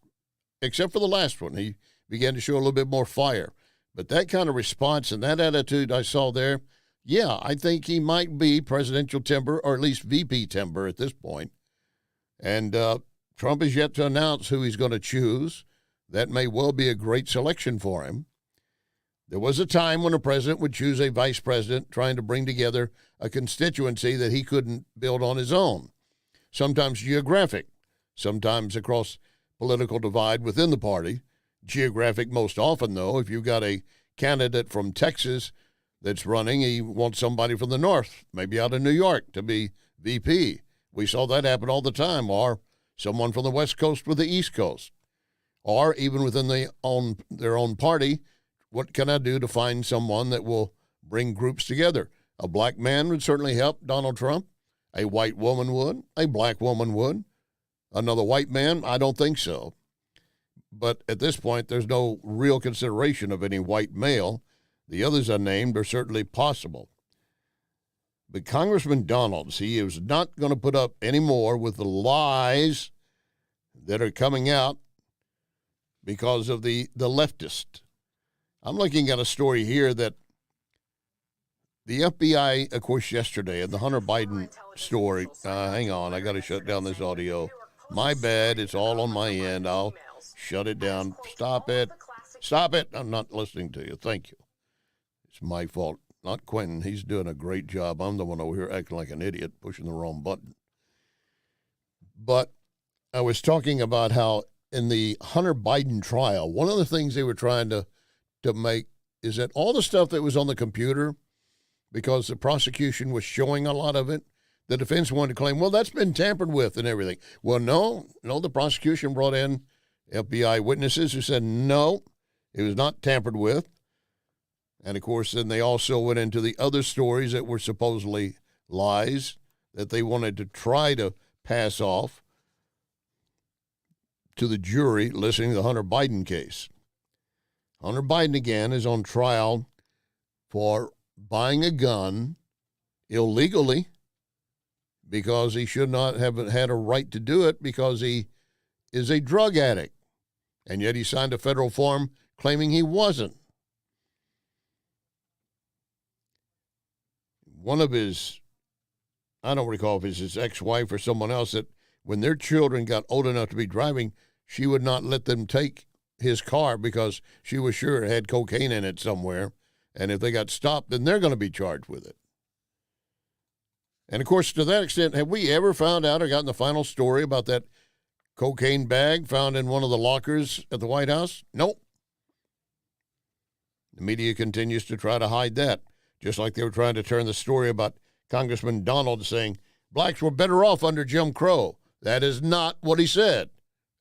Except for the last one. He began to show a little bit more fire. But that kind of response and that attitude I saw there, yeah, I think he might be presidential timber, or at least VP timber at this point. And Trump is yet to announce who he's going to choose. That may well be a great selection for him. There was a time when a president would choose a vice president trying to bring together a constituency that he couldn't build on his own. Sometimes geographic, sometimes across political divide within the party. Geographic most often, though. If you've got a candidate from Texas that's running, he wants somebody from the north, maybe out of New York, to be VP. We saw that happen all the time. Or someone from the West Coast with the East Coast. Or even within their own party, what can I do to find someone that will bring groups together? A black man would certainly help Donald Trump. A white woman would. A black woman would. Another white man? I don't think so. But at this point, there's no real consideration of any white male. The others I named are certainly possible. But Congressman Donalds, he is not going to put up any more with the lies that are coming out because of the leftist. I'm looking at a story here that the FBI, of course, yesterday, at the Hunter Biden story, hang on, I got to shut down this audio. My bad, it's all on my end. I'll shut it down. Stop it. Stop it. I'm not listening to you. Thank you. It's my fault, not Quentin. He's doing a great job. I'm the one over here acting like an idiot, pushing the wrong button. But I was talking about how in the Hunter Biden trial, one of the things they were trying to make is that all the stuff that was on the computer, because the prosecution was showing a lot of it, the defense wanted to claim, well, that's been tampered with and everything. Well, no, the prosecution brought in FBI witnesses who said, no, it was not tampered with. And, of course, then they also went into the other stories that were supposedly lies that they wanted to try to pass off to the jury listening to the Hunter Biden case. Hunter Biden, again, is on trial for buying a gun illegally because he should not have had a right to do it because he is a drug addict. And yet he signed a federal form claiming he wasn't. One of his, I don't recall if it's his ex-wife or someone else, that when their children got old enough to be driving, she would not let them take his car because she was sure it had cocaine in it somewhere. And if they got stopped, then they're going to be charged with it. And, of course, to that extent, have we ever found out or gotten the final story about that cocaine bag found in one of the lockers at the White House? Nope. The media continues to try to hide that, just like they were trying to turn the story about Congressman Donald saying blacks were better off under Jim Crow. That is not what he said,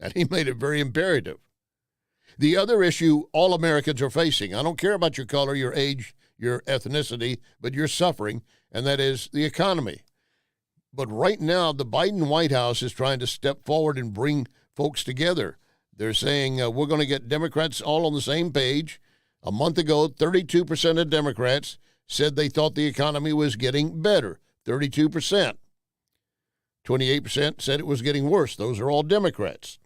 and he made it very imperative. The other issue all Americans are facing, I don't care about your color, your age, your ethnicity, but you're suffering, and that is the economy. But right now, the Biden White House is trying to step forward and bring folks together. They're saying we're going to get Democrats all on the same page. A month ago, 32% of Democrats said they thought the economy was getting better. 32%. 28% said it was getting worse. Those are all Democrats.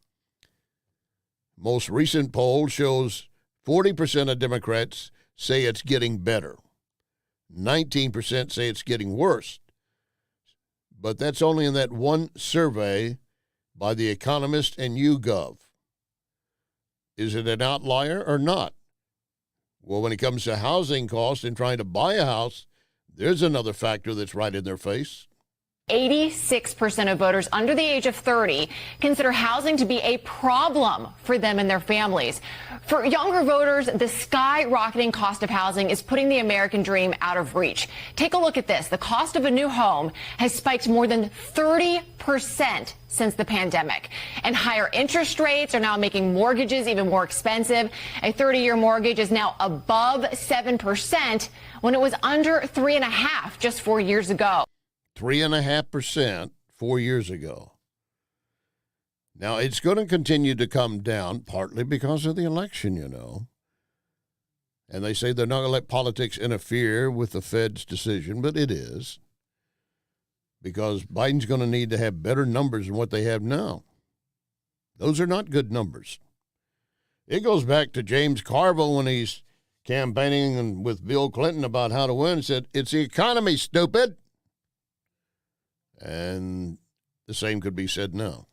Most recent poll shows 40% of Democrats say it's getting better. 19% say it's getting worse. But that's only in that one survey by The Economist and YouGov. Is it an outlier or not? Well, when it comes to housing costs and trying to buy a house, there's another factor that's right in their face. 86% of voters under the age of 30 consider housing to be a problem for them and their families. For younger voters, the skyrocketing cost of housing is putting the American dream out of reach. Take a look at this. The cost of a new home has spiked more than 30% since the pandemic. And higher interest rates are now making mortgages even more expensive. A 30-year mortgage is now above 7% when it was under 3.5% just 4 years ago. 3.5% 4 years ago. Now, it's going to continue to come down, partly because of the election, you know. And they say they're not going to let politics interfere with the Fed's decision, but it is. Because Biden's going to need to have better numbers than what they have now. Those are not good numbers. It goes back to James Carville when he's campaigning with Bill Clinton about how to win, said, "It's the economy, stupid." And the same could be said now.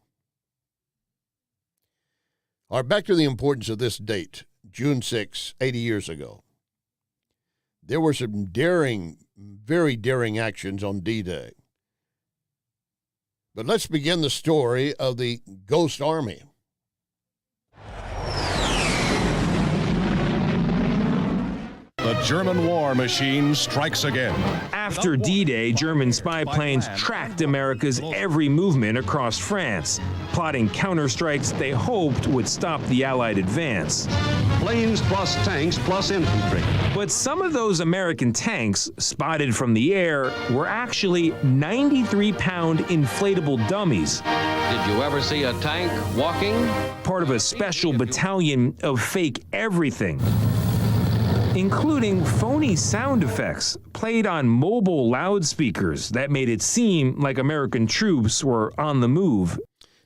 All right, back to the importance of this date, June 6, 80 years ago. There were some daring, very daring actions on D-Day. But let's begin the story of the Ghost Army. The German war machine strikes again. After D-Day, German spy planes tracked America's every movement across France, plotting counterstrikes they hoped would stop the Allied advance. Planes plus tanks plus infantry. But some of those American tanks, spotted from the air, were actually 93-pound inflatable dummies. Did you ever see a tank walking? Part of a special battalion of fake everything, including phony sound effects played on mobile loudspeakers that made it seem like American troops were on the move.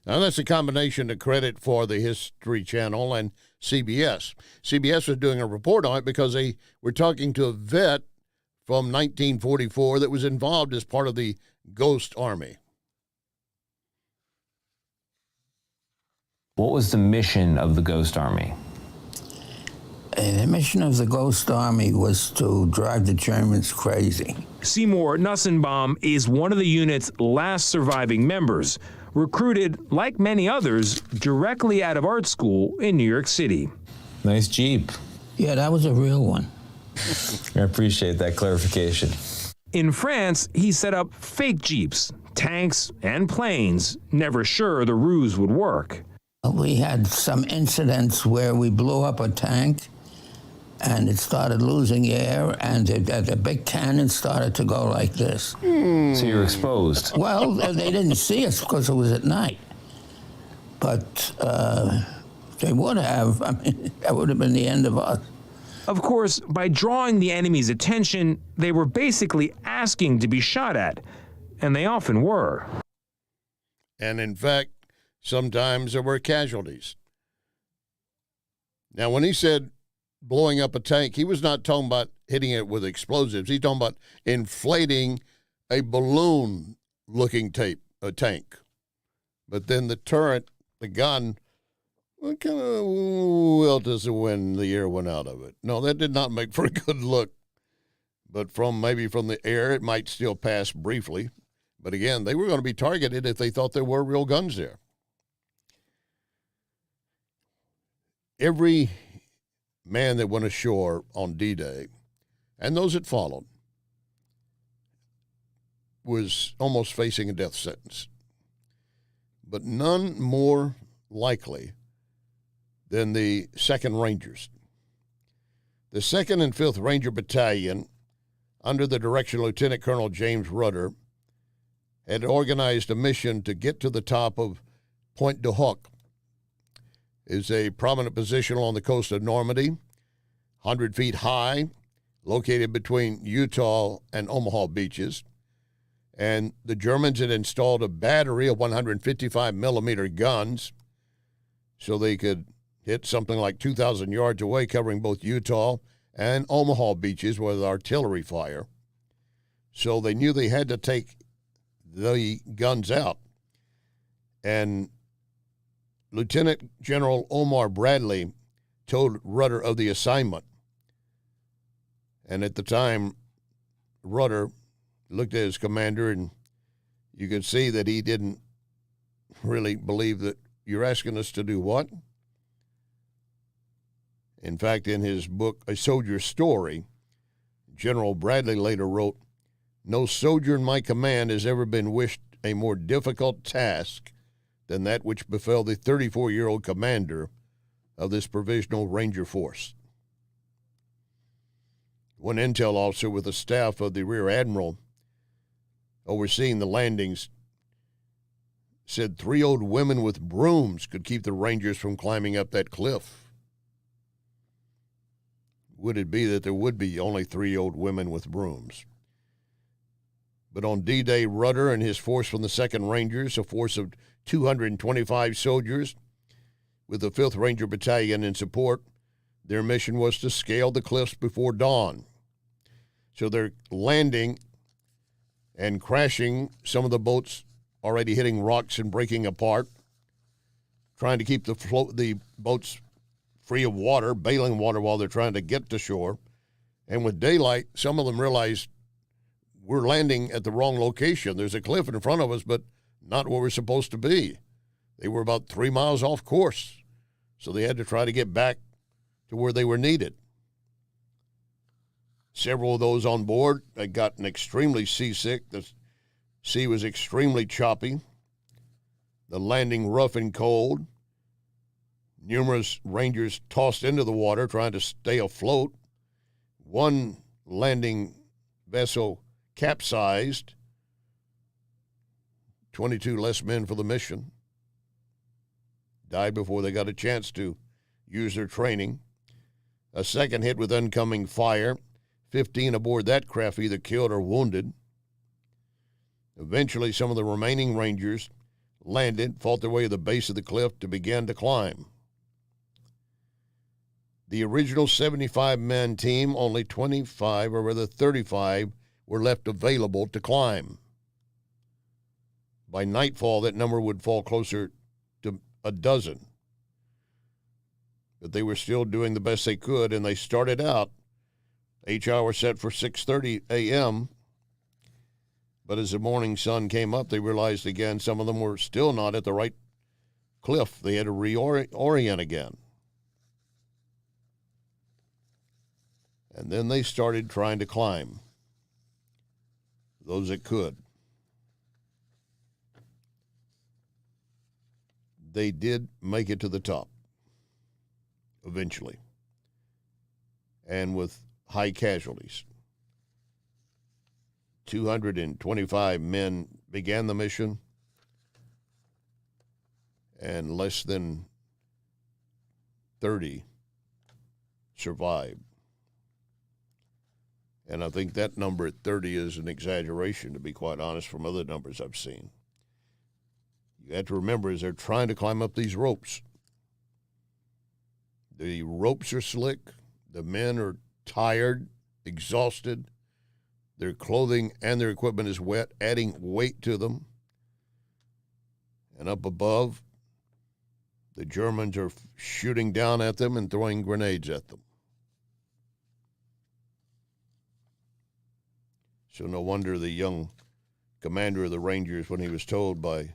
Now, that's a combination of credit for the History Channel and CBS. CBS was doing a report on it because they were talking to a vet from 1944 that was involved as part of the Ghost Army. What was the mission of the Ghost Army? The mission of the Ghost Army was to drive the Germans crazy. Seymour Nussenbaum is one of the unit's last surviving members, recruited, like many others, directly out of art school in New York City. Nice Jeep. Yeah, that was a real one. I appreciate that clarification. In France, he set up fake Jeeps, tanks, and planes, never sure the ruse would work. We had some incidents where we blew up a tank and it started losing air, and the big cannon started to go like this. So you're exposed. Well, they didn't see us because it was at night. But they would have. I mean, that would have been the end of us. Of course, by drawing the enemy's attention, they were basically asking to be shot at, and they often were. And in fact, sometimes there were casualties. Now, when he said blowing up a tank, he was not talking about hitting it with explosives. He's talking about inflating a balloon-looking tank. But then the turret, the gun, what kind of welters when the air went out of it? No, that did not make for a good look. But maybe from the air, it might still pass briefly. But again, they were going to be targeted if they thought there were real guns there. Every man that went ashore on D-Day, and those that followed, was almost facing a death sentence. But none more likely than the 2nd Rangers. The 2nd and 5th Ranger Battalion, under the direction of Lieutenant Colonel James Rudder, had organized a mission to get to the top of Point du Hoc. It's a prominent position along the coast of Normandy, 100 feet high, located between Utah and Omaha beaches. And the Germans had installed a battery of 155 millimeter guns so they could hit something like 2,000 yards away, covering both Utah and Omaha beaches with artillery fire. So they knew they had to take the guns out. And Lieutenant General Omar Bradley told Rudder of the assignment. And at the time, Rudder looked at his commander, and you could see that he didn't really believe that you're asking us to do what? In fact, in his book, A Soldier's Story, General Bradley later wrote, "No soldier in my command has ever been wished a more difficult task than that which befell the 34-year-old commander of this provisional Ranger force." One intel officer with the staff of the Rear Admiral overseeing the landings said 3 old women with brooms could keep the Rangers from climbing up that cliff. Would it be that there would be only 3 old women with brooms? But on D-Day, Rudder and his force from the 2nd Rangers, a force of 225 soldiers, with the 5th Ranger Battalion in support, their mission was to scale the cliffs before dawn. So they're landing and crashing some of the boats, already hitting rocks and breaking apart, trying to keep the boats free of water, bailing water while they're trying to get to shore. And with daylight, some of them realized we're landing at the wrong location. There's a cliff in front of us, but not where we're supposed to be. They were about 3 miles off course, so they had to try to get back to where they were needed. Several of those on board had gotten extremely seasick. The sea was extremely choppy, the landing rough and cold. Numerous Rangers tossed into the water trying to stay afloat. One landing vessel capsized. 22 less men for the mission. Died before they got a chance to use their training. A second hit with oncoming fire. 15 aboard that craft either killed or wounded. Eventually, some of the remaining Rangers landed, fought their way to the base of the cliff to begin to climb. The original 75-man team, only 25, or rather 35, were left available to climb. By nightfall, that number would fall closer to a dozen. But they were still doing the best they could, and they started out. Each hour set for 6:30 a.m., but as the morning sun came up, they realized again some of them were still not at the right cliff. They had to reorient again. And then they started trying to climb, those that could. They did make it to the top, eventually. and with high casualties. 225 men began the mission, and less than 30 survived. And I think that number at 30 is an exaggeration, to be quite honest, from other numbers I've seen. You have to remember, as they're trying to climb up these ropes, the ropes are slick, the men are tired, exhausted, their clothing and their equipment is wet, adding weight to them. And up above, the Germans are shooting down at them and throwing grenades at them. So no wonder the young commander of the Rangers, when he was told by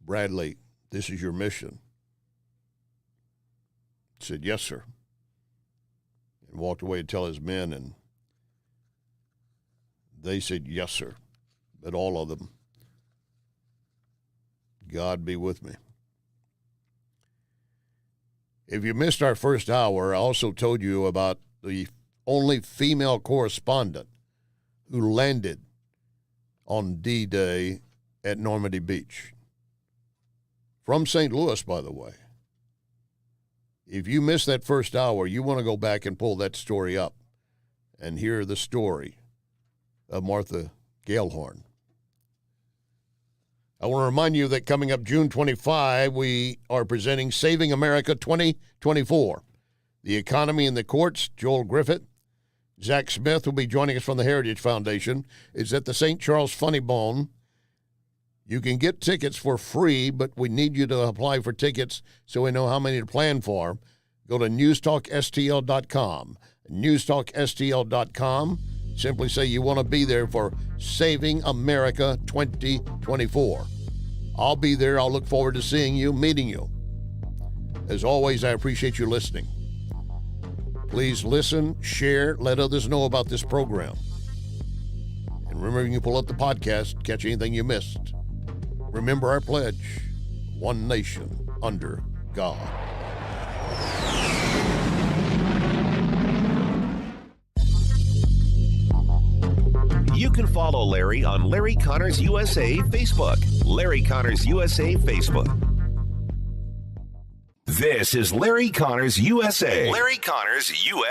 Bradley, "This is your mission," said, "Yes, sir," and walked away to tell his men, and they said, "Yes, sir," but all of them. God be with me. If you missed our first hour, I also told you about the only female correspondent who landed on D-Day at Normandy Beach. From St. Louis, by the way. If you missed that first hour, you want to go back and pull that story up and hear the story of Martha Gellhorn. I want to remind you that coming up June 25, we are presenting Saving America 2024. The Economy in the Courts, Joel Griffith. Zach Smith will be joining us from the Heritage Foundation. It's at the St. Charles Funny Bone. You can get tickets for free, but we need you to apply for tickets so we know how many to plan for. Go to newstalkstl.com. newstalkstl.com. Simply say you want to be there for Saving America 2024. I'll be there. I'll look forward to seeing you, meeting you. As always, I appreciate you listening. Please listen, share, let others know about this program. And remember, you can pull up the podcast, catch anything you missed. Remember our pledge, one nation under God. You can follow Larry on Larry Connors USA Facebook. Larry Connors USA Facebook. This is Larry Connors USA. Larry Connors USA.